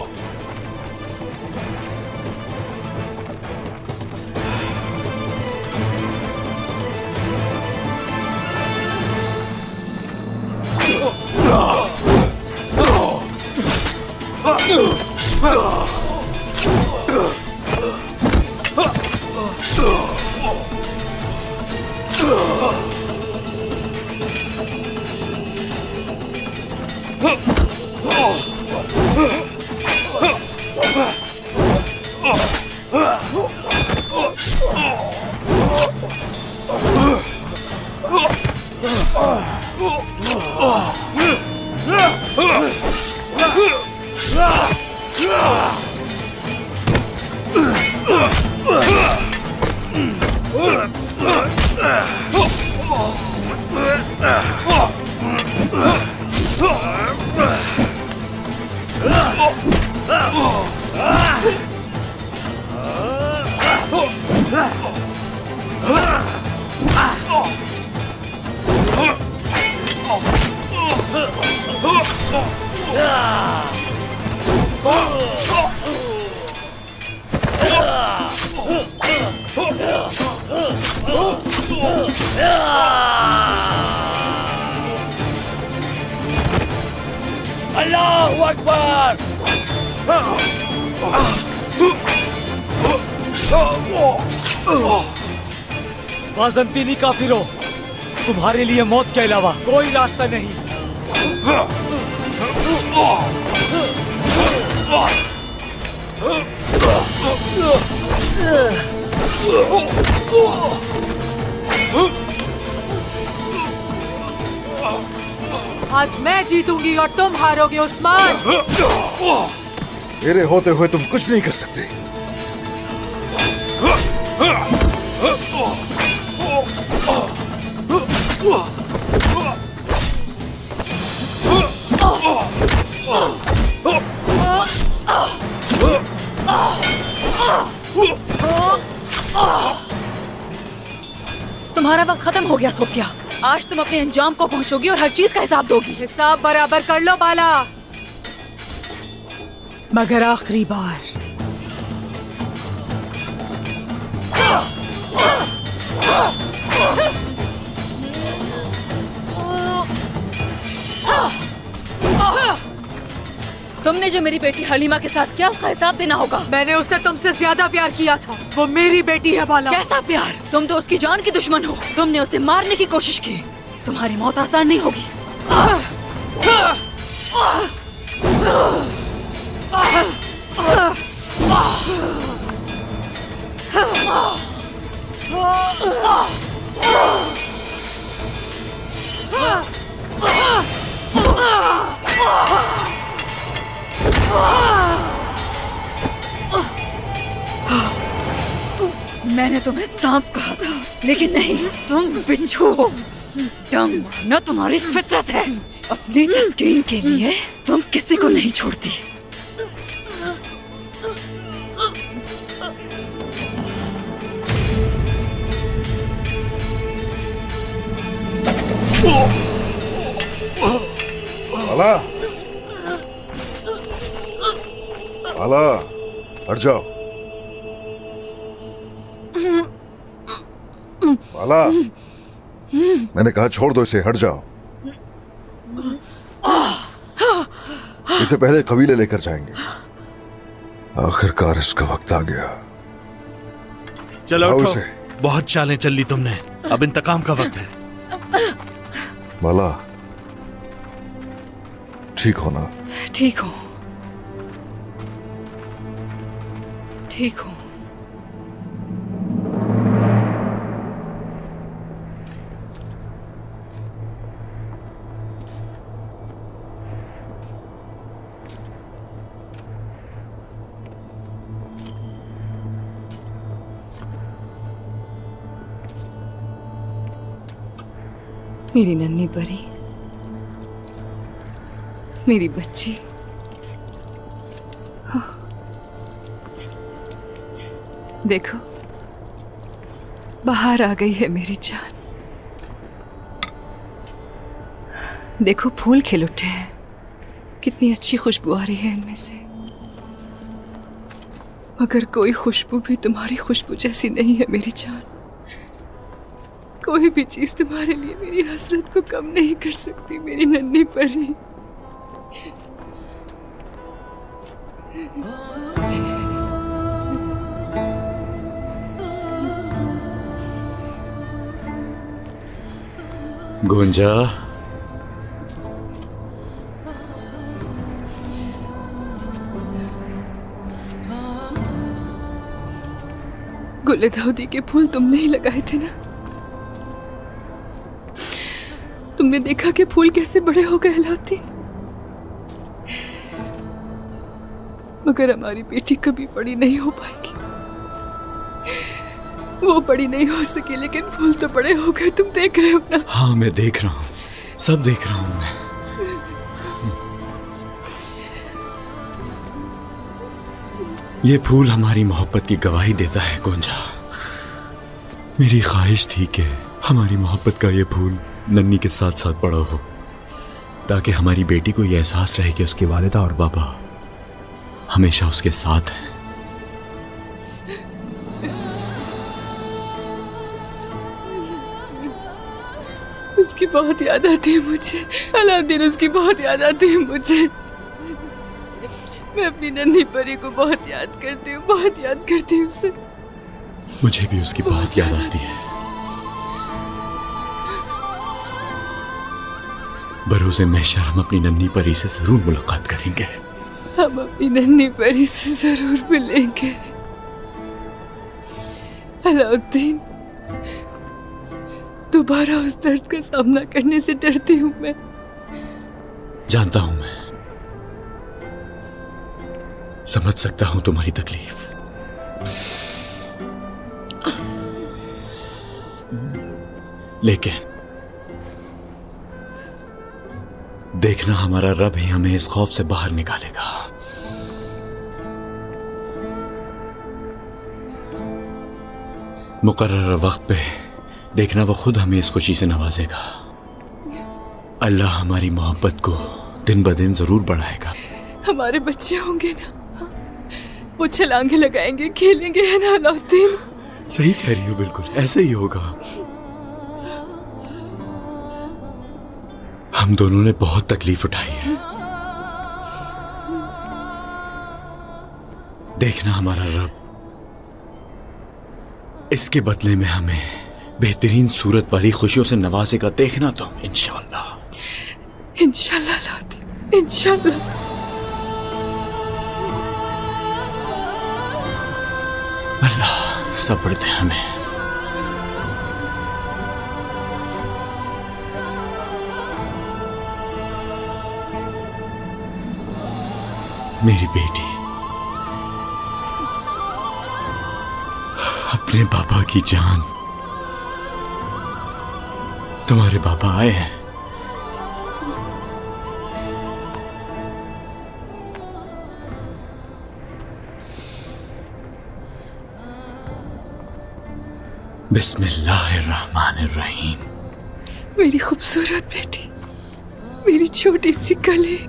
अल्लाहु अकबर। बाज़ंतीनी काफिरों, तुम्हारे लिए मौत के अलावा कोई रास्ता नहीं। आज मैं जीतूंगी और तुम हारोगे उस्मान। मेरे होते हुए तुम कुछ नहीं कर सकते। तुम्हारा वक्त खत्म हो गया सोफिया। आज तुम अपने अंजाम को पहुंचोगी और हर चीज का हिसाब दोगी। हिसाब बराबर कर लो बाला, मगर आखिरी बार। तुमने जो मेरी बेटी हलीमा के साथ किया उसका हिसाब देना होगा। मैंने उसे तुमसे ज्यादा प्यार किया था। वो मेरी बेटी है बाला। कैसा प्यार? तुम तो उसकी जान की दुश्मन हो। तुमने उसे मारने की कोशिश की। तुम्हारी मौत आसान नहीं होगी। मैंने तुम्हें सांप कहा था, लेकिन नहीं, तुम बिच्छू हो। डंग मारना तुम्हारी फितरत है। अपनी तस्कीन के लिए तुम किसी को नहीं छोड़ती। बाला, बाला, हट जाओ। बाला, मैंने कहा छोड़ दो इसे, हट जाओ। इसे पहले कबीले लेकर जाएंगे। आखिरकार इसका वक्त आ गया। चलो उठो। इसे। बहुत चालें चल ली तुमने, अब इंतकाम का वक्त है। बाला, ठीक हो ना? ठीक हूँ, ठीक हूँ। मेरी नन्ही परी, मेरी बच्ची। देखो, बाहर आ गई है मेरी जान। देखो, फूल खिल उठे हैं। कितनी अच्छी खुशबू आ रही है इनमें से। मगर कोई खुशबू भी तुम्हारी खुशबू जैसी नहीं है मेरी जान। कोई भी चीज तुम्हारे लिए मेरी हसरत को कम नहीं कर सकती मेरी नन्ही परी। गुंजा, गुले दाऊदी के फूल तुमने ही लगाए थे ना? तुमने देखा कि फूल कैसे बड़े हो गए लाती। मगर हमारी बेटी कभी बड़ी नहीं हो पाएगी। वो बड़ी नहीं हो सकी, लेकिन फूल तो बड़े हो गए। तुम देख रहे हो ना? हाँ, मैं देख रहा हूँ, सब देख रहा हूँ मैं। ये फूल हमारी मोहब्बत की गवाही देता है गुंजा। मेरी ख्वाहिश थी कि हमारी मोहब्बत का ये फूल नन्नी के साथ साथ बड़ा हो, ताकि हमारी बेटी को ये एहसास रहे कि उसकी वालिदा और बाबा हमेशा उसके साथ हैं। उसकी बहुत याद आती है मुझे। अलाउद्दीन, उसकी बहुत याद आती है मुझे। मैं अपनी नन्ही परी को बहुत याद करती हूँ, बहुत याद करती हूँ उसे। मुझे भी उसकी बहुत याद आती है। बरोज़े महशर हम अपनी नन्ही परी से जरूर मुलाकात करेंगे। हम अपनी नन्ही परी से जरूर मिलेंगे। अलाउद्दीन, दोबारा उस दर्द का सामना करने से डरती हूँ मैं। जानता हूं मैं, समझ सकता हूं तुम्हारी तकलीफ। लेकिन देखना, हमारा रब ही हमें इस खौफ से बाहर निकालेगा। मुकर्रर वक्त पे देखना, वो खुद हमें इस खुशी से नवाजेगा। अल्लाह हमारी मोहब्बत को दिन ब दिन जरूर बढ़ाएगा। हमारे बच्चे होंगे ना, वो छलांगे लगाएंगे, खेलेंगे, है ना अलाउद्दीन? सही कह रही हो, बिल्कुल ऐसे ही होगा। हम दोनों ने बहुत तकलीफ उठाई है। देखना, हमारा रब इसके बदले में हमें बेहतरीन सूरत वाली खुशियों से नवाजेगा। देखना तुम, इंशाअल्लाह। इंशाअल्लाह अलाउद्दीन, इंशाअल्लाह। अल्लाह सब्र दे हमें। मेरी बेटी अपने पापा की जान, तुम्हारे पापा आए हैं। बिस्मिल्लाहिर्रहमानिर्रहीम। मेरी खूबसूरत बेटी, मेरी छोटी सी कली।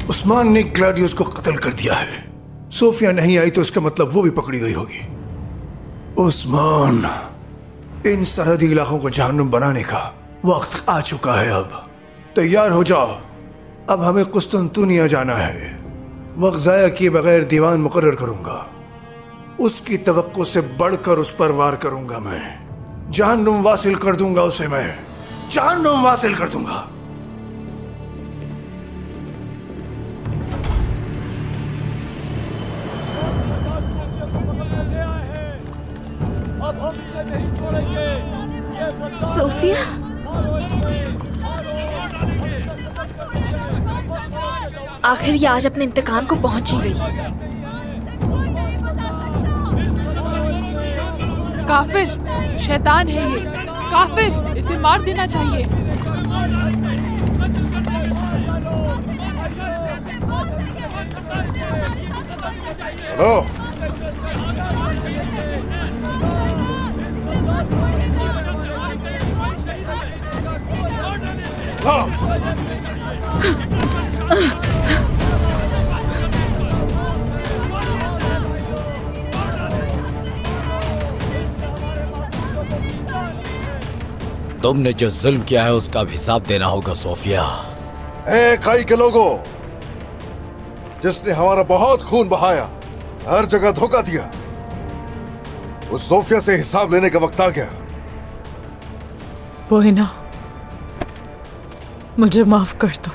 उस्मान ने ग्लैडियोस को कत्ल कर दिया है। सोफिया नहीं आई तो इसका मतलब वो भी पकड़ी गई होगी। उस्मान, इन सरहदी इलाकों को जहन्नुम बनाने का वक्त आ चुका है। अब तैयार हो जाओ, अब हमें कुस्तुनतुनिया जाना है। वक्त जाया किए बगैर दीवान मुकर्रर करूंगा, उसकी तवक्को से बढ़कर उस पर वार करूंगा। मैं जहन्नुम वासिल कर दूंगा उसे, मैं जहन्नुम वासिल कर दूंगा। सोफिया, आखिर ये आज अपने इंतकाम को पहुंची गई। काफिर, शैतान है ये, काफिर, इसे मार देना चाहिए। हेलो, तुमने जो जुल्म किया है उसका भी हिसाब देना होगा सोफिया। ए काई के लोगों, जिसने हमारा बहुत खून बहाया, हर जगह धोखा दिया, उस सोफिया से हिसाब लेने का वक्त आ गया। बोहिना, मुझे माफ कर दो।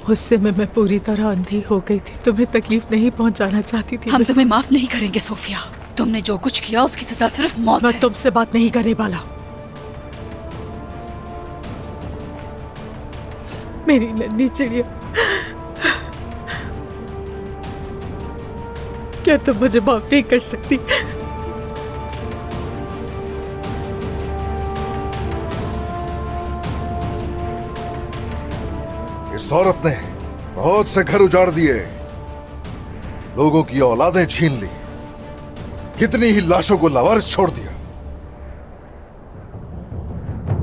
गुस्से में मैं पूरी तरह अंधी हो गई थी। तुम्हें तकलीफ नहीं पहुंचाना चाहती थी। हम तुम्हें माफ नहीं करेंगे सोफिया। तुमने जो कुछ किया उसकी सजा सिर्फ मौत है। मैं तुमसे बात नहीं करने वाला। मेरी नन्ही चिड़िया, क्या तुम मुझे माफ नहीं कर सकती? इस औरत ने बहुत से घर उजाड़ दिए, लोगों की औलादें छीन ली, कितनी ही लाशों को लावारिस छोड़ दिया।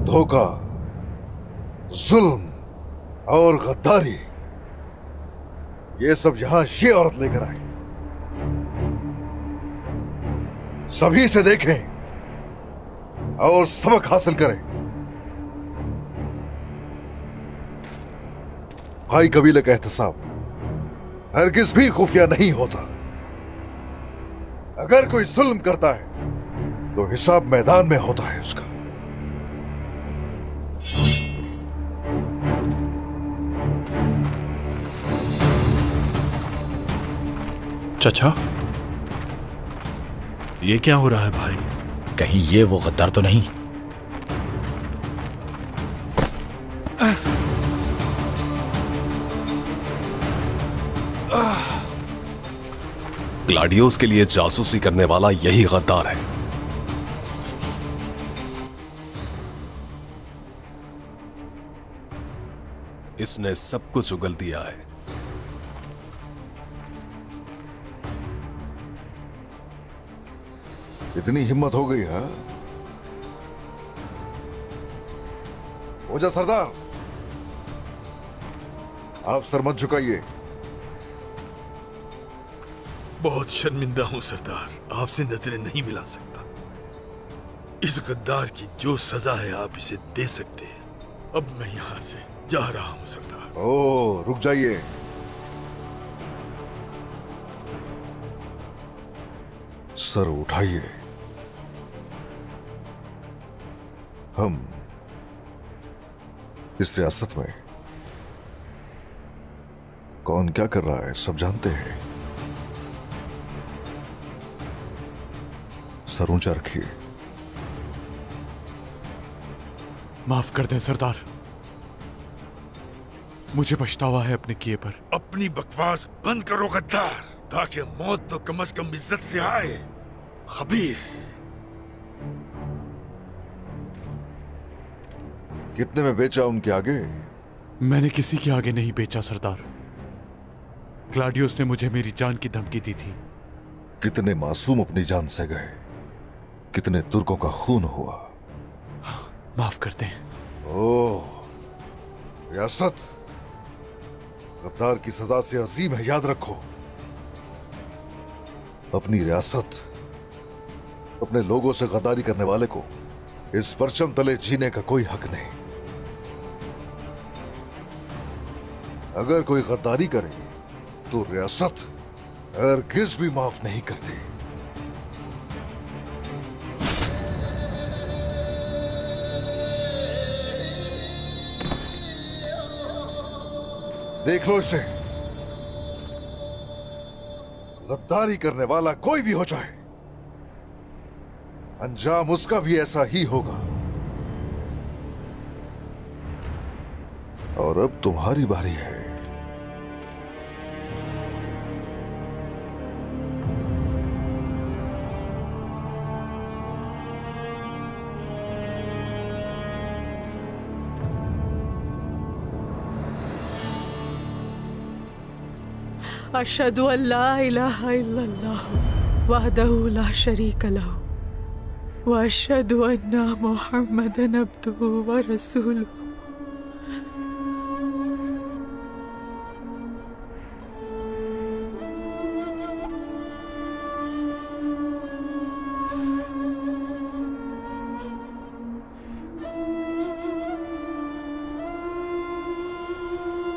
धोखा, जुल्म और गद्दारी, ये सब यहां ये औरत लेकर आई। सभी से देखें और सबक हासिल करें। भाई कबीले का एहतसाब हरगिज भी खुफिया नहीं होता। अगर कोई जुल्म करता है तो हिसाब मैदान में होता है उसका। चाचा, ये क्या हो रहा है भाई? कहीं ये वो गद्दार तो नहीं? ग्लाडियोस के लिए जासूसी करने वाला यही गद्दार है। इसने सब कुछ उगल दिया है। इतनी हिम्मत हो गई है? ओझा सरदार, आप सर मत झुकाइए। बहुत शर्मिंदा हूं सरदार, आपसे नजरें नहीं मिला सकता। इस गद्दार की जो सजा है आप इसे दे सकते हैं। अब मैं यहां से जा रहा हूं सरदार। ओ, रुक जाइए। सर उठाइए। हम इस रियासत में कौन क्या कर रहा है सब जानते हैं। सर ऊंचा रखिए। माफ कर दें सरदार, मुझे पछतावा है अपने किए पर। अपनी बकवास बंद करो गद्दार, ताकि मौत तो कम से कम इज्जत से आए। खबीस। कितने में बेचा उनके आगे? मैंने किसी के आगे नहीं बेचा सरदार। ग्लाडियोस ने मुझे मेरी जान की धमकी दी थी। कितने मासूम अपनी जान से गए, कितने तुर्कों का खून हुआ। माफ करते हैं। ओह, रियासत गद्दार की सजा से अजीम है, याद रखो। अपनी रियासत, अपने लोगों से गद्दारी करने वाले को इस परचम तले जीने का कोई हक नहीं। अगर कोई गद्दारी करे तो रियासत हरगिज़ भी माफ नहीं करती। देख लो इसे। गद्दारी करने वाला कोई भी हो जाए, अंजाम उसका भी ऐसा ही होगा। और अब तुम्हारी बारी है। अशहदु अल्ला इलाहा इल्लल्लाह वहदहु ला शरीका लहु व अशहदु अन्ना मुहम्मदन अब्दुहु व रसूलुहु।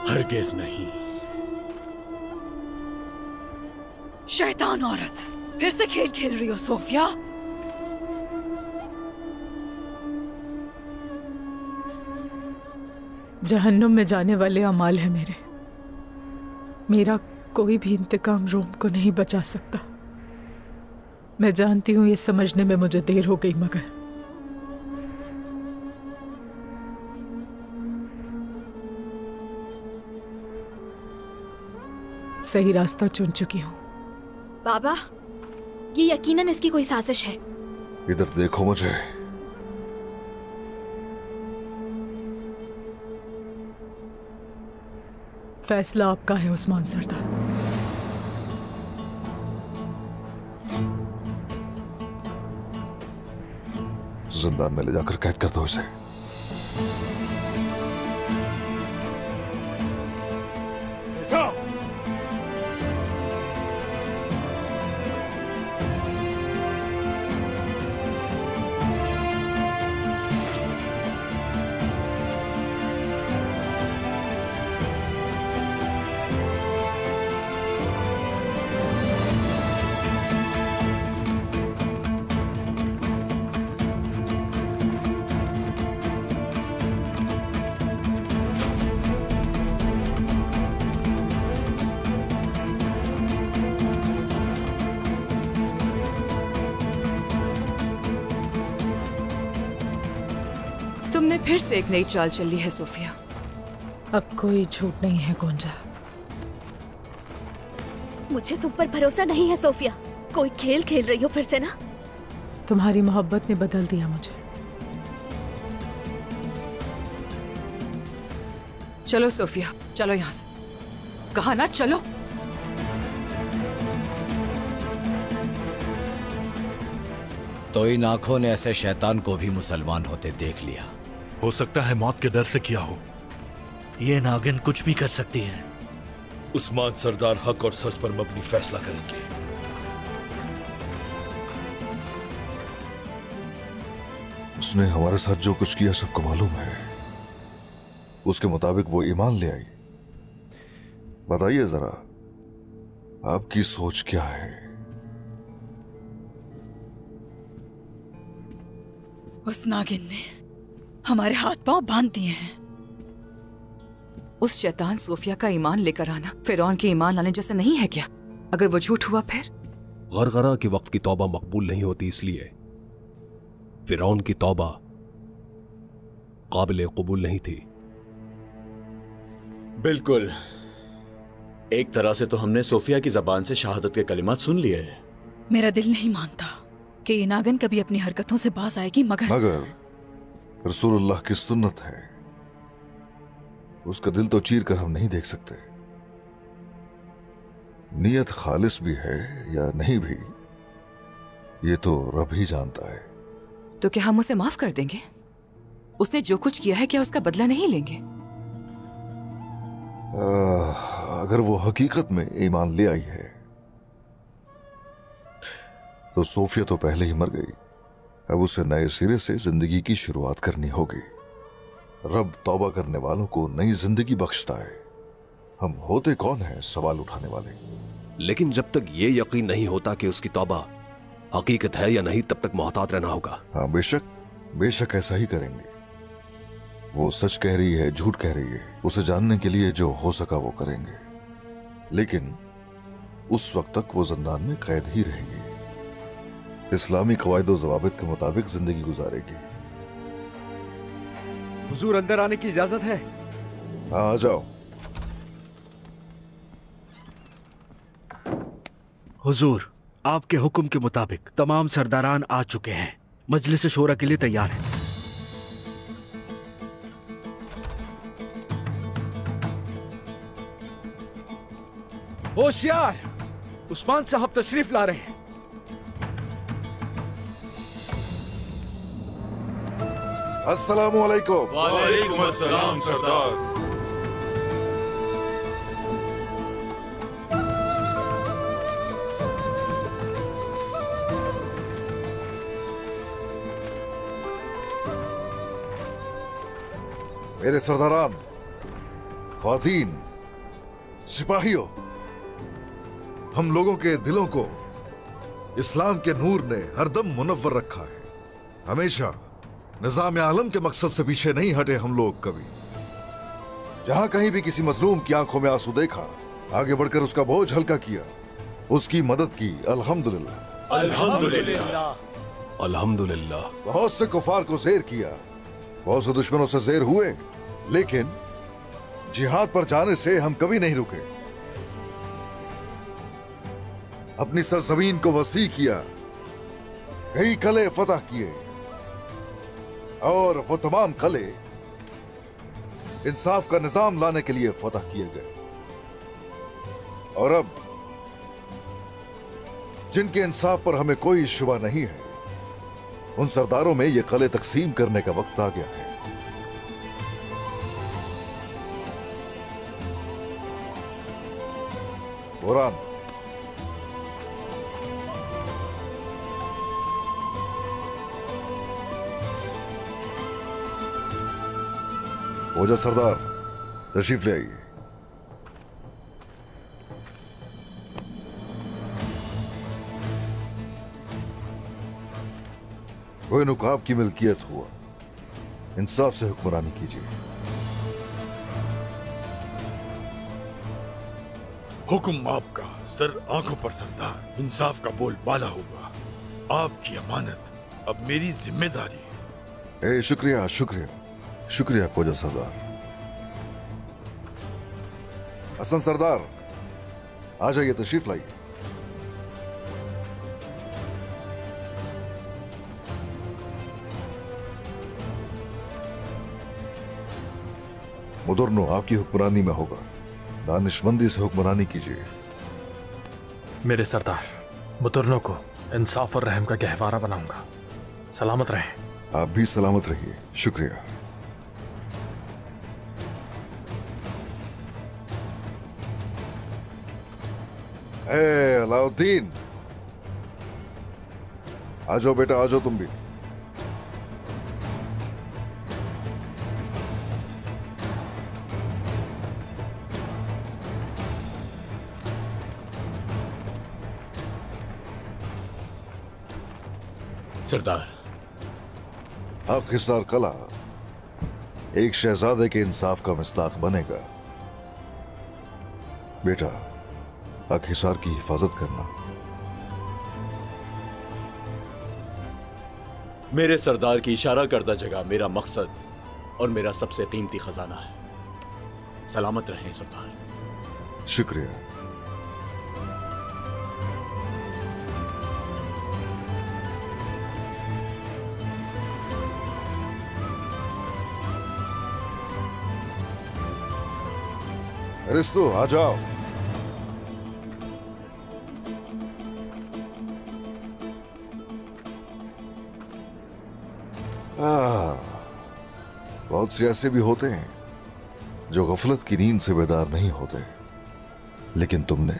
हरगिज़ नहीं। शैतान औरत, फिर से खेल खेल रही हो सोफिया? जहन्नुम में जाने वाले अमाल है मेरे। मेरा कोई भी इंतकाम रोम को नहीं बचा सकता। मैं जानती हूं ये समझने में मुझे देर हो गई, मगर सही रास्ता चुन चुकी हूं। बाबा, ये यकीनन इसकी कोई साजिश है। इधर देखो मुझे। फैसला आपका है उस्मान सरदार। जिंदान में ले जाकर कैद कर दो इसे। जाओ। फिर से एक नई चाल चली है सोफिया। अब कोई झूठ नहीं है गोंजा। मुझे तुम पर भरोसा नहीं है सोफिया। कोई खेल खेल रही हो फिर से ना। तुम्हारी मोहब्बत ने बदल दिया मुझे। चलो सोफिया, चलो यहाँ से। कहा ना चलो। तो इन आंखों ने ऐसे शैतान को भी मुसलमान होते देख लिया। हो सकता है मौत के डर से किया हो। ये नागिन कुछ भी कर सकती है। उस्मान सरदार हक और सच पर मबनी फैसला करेंगे। उसने हमारे साथ जो कुछ किया सबको मालूम है। उसके मुताबिक वो ईमान ले आई। बताइए जरा, आपकी सोच क्या है? उस नागिन ने हमारे हाथ पांव बांध दिए हैं। उस शैतान सोफिया का ईमान लेकर आना फिरौन के ईमान लाने जैसा नहीं है क्या? अगर वो झूठ हुआ फिर? गरगरा के वक्त की तौबा मकबूल नहीं होती, इसलिए फिरौन की तौबा काबिल कबूल नहीं थी। बिल्कुल। एक तरह से तो हमने सोफिया की जबान से शहादत के कलिमात सुन लिए हैं। मेरा दिल नहीं मानता कि ये नागिन कभी अपनी हरकतों से बाज आएगी, मगर रसूलुल्लाह की सुन्नत है, उसका दिल तो चीर कर हम नहीं देख सकते। नियत खालिस भी है या नहीं भी, ये तो रब ही जानता है। तो क्या हम उसे माफ कर देंगे? उसने जो कुछ किया है क्या उसका बदला नहीं लेंगे? अगर वो हकीकत में ईमान ले आई है तो सोफिया तो पहले ही मर गई। अब उसे नए सिरे से जिंदगी की शुरुआत करनी होगी। रब तौबा करने वालों को नई जिंदगी बख्शता है। हम होते कौन हैं सवाल उठाने वाले? लेकिन जब तक ये यकीन नहीं होता कि उसकी तौबा हकीकत है या नहीं, तब तक मोहतात रहना होगा। हाँ, बेशक ऐसा ही करेंगे। वो सच कह रही है, झूठ कह रही है, उसे जानने के लिए जो हो सका वो करेंगे। लेकिन उस वक्त तक वो जिंदान में कैद ही रहेगी। इस्लामी कवायद और ज़वाबित के मुताबिक जिंदगी गुजारेगी। हुजूर, अंदर आने की इजाजत है? हाँ, आ जाओ। हुजूर, आपके हुक्म के मुताबिक तमाम सरदारान आ चुके हैं। मजलिस शोरा के लिए तैयार हैं। होशियार, उस्मान साहब तशरीफ ला रहे हैं। अस्सलामु अलैकुम। वालेकुम अस्सलाम सरदार। मेरे सरदारान, ख्वातीन, सिपाहियों, हम लोगों के दिलों को इस्लाम के नूर ने हरदम मुनव्वर रखा है। हमेशा निजाम आलम के मकसद से पीछे नहीं हटे हम लोग कभी। जहां कहीं भी किसी मजलूम की आंखों में आंसू देखा, आगे बढ़कर उसका बोझ हल्का किया, उसकी मदद की। अल्हम्दुलिल्लाह, अल्हम्दुलिल्लाह, अल्हम्दुलिल्लाह। बहुत से कुफार को ज़ेर किया, बहुत से दुश्मनों से ज़ेर हुए, लेकिन जिहाद पर जाने से हम कभी नहीं रुके। अपनी सरजमीन को वसी किया, कई कले फतह किए, और वो तमाम कले इंसाफ का निजाम लाने के लिए फतह किए गए। और अब जिनके इंसाफ पर हमें कोई शुबा नहीं है, उन सरदारों में ये कले तकसीम करने का वक्त आ गया है। बुरान, ओजा सरदार, तशरीफ ले आइए। कोई नुकाब की मिल्कियत हुआ, इंसाफ से हुक्मरानी कीजिए। हुक्म आपका, सर आंखों पर सरदार। इंसाफ का बोल बाला होगा। आपकी अमानत अब मेरी जिम्मेदारी है। शुक्रिया शुक्रिया। शुक्रिया खोजा सरदार। हसन सरदार, आ जाइए, तशरीफ लाइए। मुदुर्नो आपकी हुक्मरानी में होगा, दानिशमंदी से हुक्मरानी कीजिए। मेरे सरदार, मुदुर्नो को इंसाफ और रहम का गहवारा बनाऊंगा। सलामत रहें। आप भी सलामत रहिए। शुक्रिया। अलाउद्दीन, आ जाओ बेटा, आ जाओ तुम भी। सरदार, अब हिसार कला एक शहजादे के इंसाफ का मिस्ताक बनेगा। बेटा, हिसार की हिफाजत करना। मेरे सरदार की इशारा करदा जगह मेरा मकसद और मेरा सबसे कीमती खजाना है। सलामत रहें सरदार। शुक्रिया। रिस्तो, आ जाओ। बहुत से ऐसे भी होते हैं जो गफलत की नींद से बेदार नहीं होते, लेकिन तुमने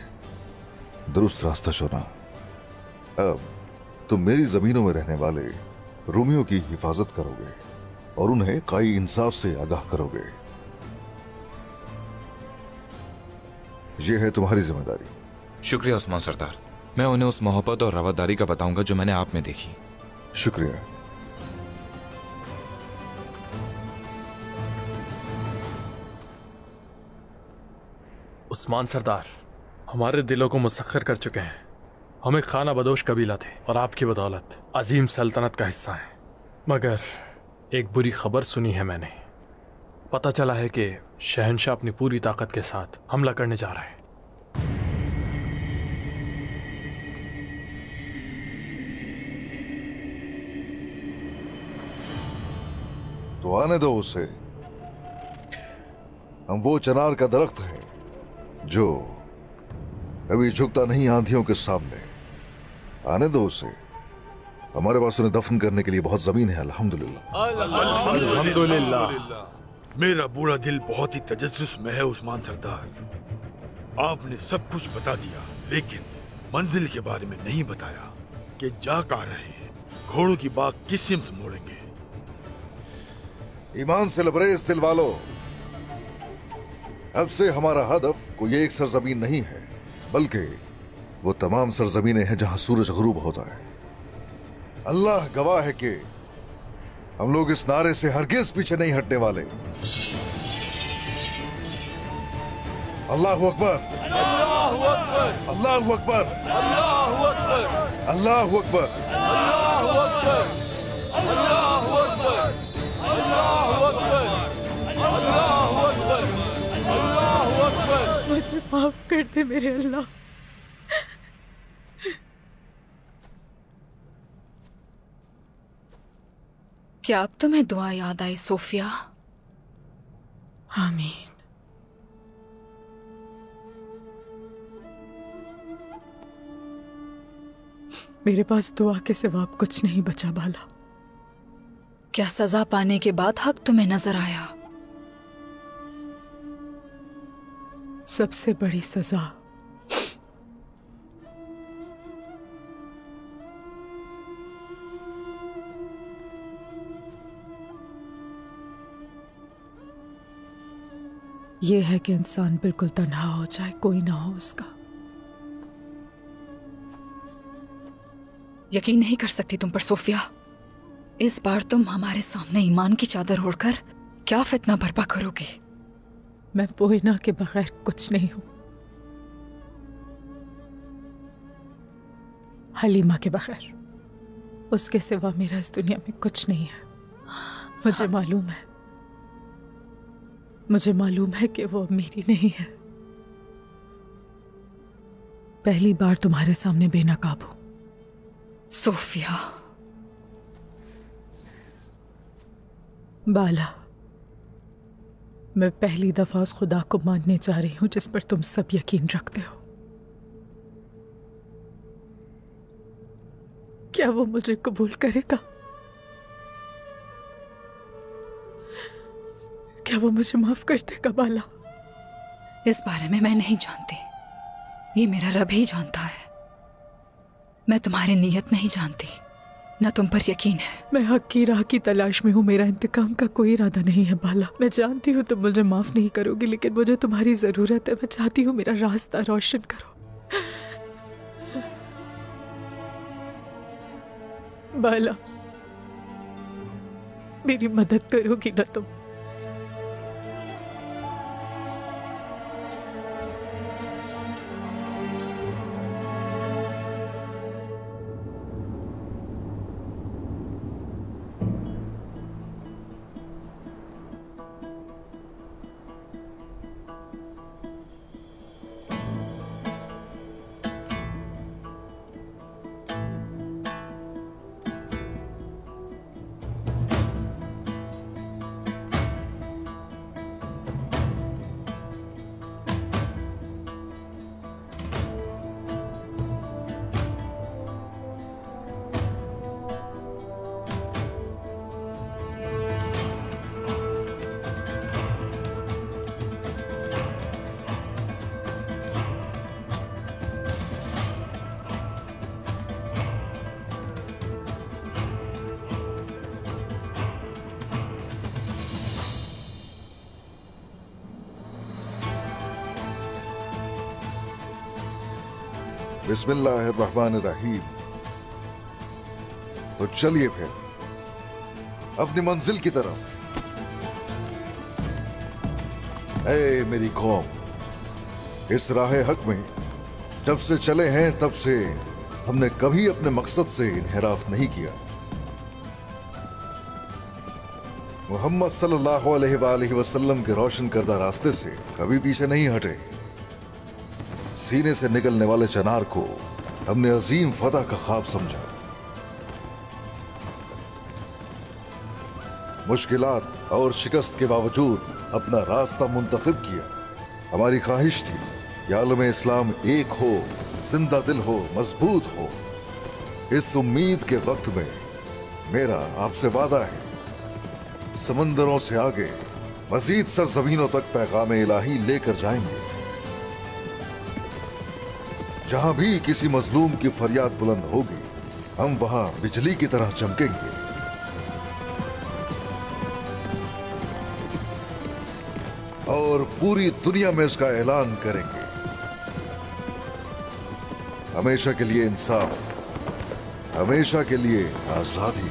दुरुस्त रास्ता चुना। अब तुम मेरी जमीनों में रहने वाले रूमियों की हिफाजत करोगे और उन्हें काई इंसाफ से आगाह करोगे। यह है तुम्हारी जिम्मेदारी। शुक्रिया उस्मान सरदार। मैं उन्हें उस मोहब्बत और रवादारी का बताऊंगा जो मैंने आप में देखी। शुक्रिया। उस्मान सरदार हमारे दिलों को मुसख्खर कर चुके हैं। हम एक खाना बदोश कबीला थे और आपकी बदौलत अजीम सल्तनत का हिस्सा हैं। मगर एक बुरी खबर सुनी है मैंने। पता चला है कि शहंशाह अपनी पूरी ताकत के साथ हमला करने जा रहे हैं। तो आने दो उसे। हम वो चनार का दरख्त है जो कभी झुकता नहीं आंधियों के सामने। आने दो उसे। हमारे पास उन्हें दफन करने के लिए बहुत जमीन है। अल्हम्दुलिल्लाह। अल्हम्दुलिल्लाह। मेरा बुरा दिल बहुत ही तजस्सुस में है उस्मान सरदार। आपने सब कुछ बता दिया, लेकिन मंजिल के बारे में नहीं बताया कि जा कहाँ रहे हैं, घोड़ों की बाग किस सिमत मोड़ेंगे। ईमान से लबरेज दिल वालों, अब से हमारा हदफ कोई एक सरजमीन नहीं है, बल्कि वो तमाम सरजमीनें हैं जहां सूरज गुरूब होता है। अल्लाह गवाह है कि हम लोग इस नारे से हरगिज पीछे नहीं हटने वाले। अल्लाहु अकबर, अल्लाहु अकबर, अल्लाहु अकबर, अल्लाहु अकबर, अल्लाहु अकबर, अल्लाहु अकबर, अल्लाहु अकबर, अल्लाहु अकबर, अल्लाहु अकबर, अल्लाहु अकबर। मुझे माफ कर दे मेरे अल्लाह। क्या अब तुम्हें दुआ याद आई सोफिया? आमीन। मेरे पास दुआ के सिवा अब कुछ नहीं बचा बाला। क्या सजा पाने के बाद हक तुम्हें नजर आया? सबसे बड़ी सजा ये है कि इंसान बिल्कुल तन्हा हो जाए, कोई ना हो उसका। यकीन नहीं कर सकती तुम पर सोफिया। इस बार तुम हमारे सामने ईमान की चादर ओढ़कर क्या फितना बर्पा करोगी? मैं पोइना के बगैर कुछ नहीं हूं, हलीमा के बगैर। उसके सिवा मेरा इस दुनिया में कुछ नहीं है। मुझे मालूम है मुझे मालूम है कि वो अब मेरी नहीं है। पहली बार तुम्हारे सामने बेनकाब हूं। सोफिया। बाला, मैं पहली दफा उस खुदा को मानने जा रही हूं जिस पर तुम सब यकीन रखते हो। क्या वो मुझे कबूल करेगा? क्या वो मुझे माफ कर देगा? बाला, इस बारे में मैं नहीं जानती, ये मेरा रब ही जानता है। मैं तुम्हारी नीयत नहीं जानती, न तुम पर यकीन है। मैं हक की राह की तलाश में हूँ। मेरा इंतकाम का कोई इरादा नहीं है बाला। मैं जानती हूँ तुम मुझे माफ नहीं करोगी, लेकिन मुझे तुम्हारी जरूरत है। मैं चाहती हूँ मेरा रास्ता रोशन करो। बाला, मेरी मदद करोगी ना तुम? बिस्मिल्लाहिर्रहमानिर्रहीम। तो चलिए फिर अपनी मंजिल की तरफ। ऐ मेरी कौम, इस राह हक में जब से चले हैं तब से हमने कभी अपने मकसद से इन्हिराफ नहीं किया। मोहम्मद सल्लल्लाहु अलैहि वसल्लम के रोशन करदा रास्ते से कभी पीछे नहीं हटे। सीने से निकलने वाले चनार को हमने अजीम फतह का ख्वाब समझा। मुश्किलात और शिकस्त के बावजूद अपना रास्ता मुंतखब किया। हमारी ख्वाहिश थी कि आलम इस्लाम एक हो, जिंदा दिल हो, मजबूत हो। इस उम्मीद के वक्त में मेरा आपसे वादा है, समंदरों से आगे मजीद सरजमीनों तक पैगाम इलाही लेकर जाएंगे। जहां भी किसी मजलूम की फरियाद बुलंद होगी, हम वहां बिजली की तरह चमकेंगे। और पूरी दुनिया में इसका ऐलान करेंगे। हमेशा के लिए इंसाफ, हमेशा के लिए आजादी।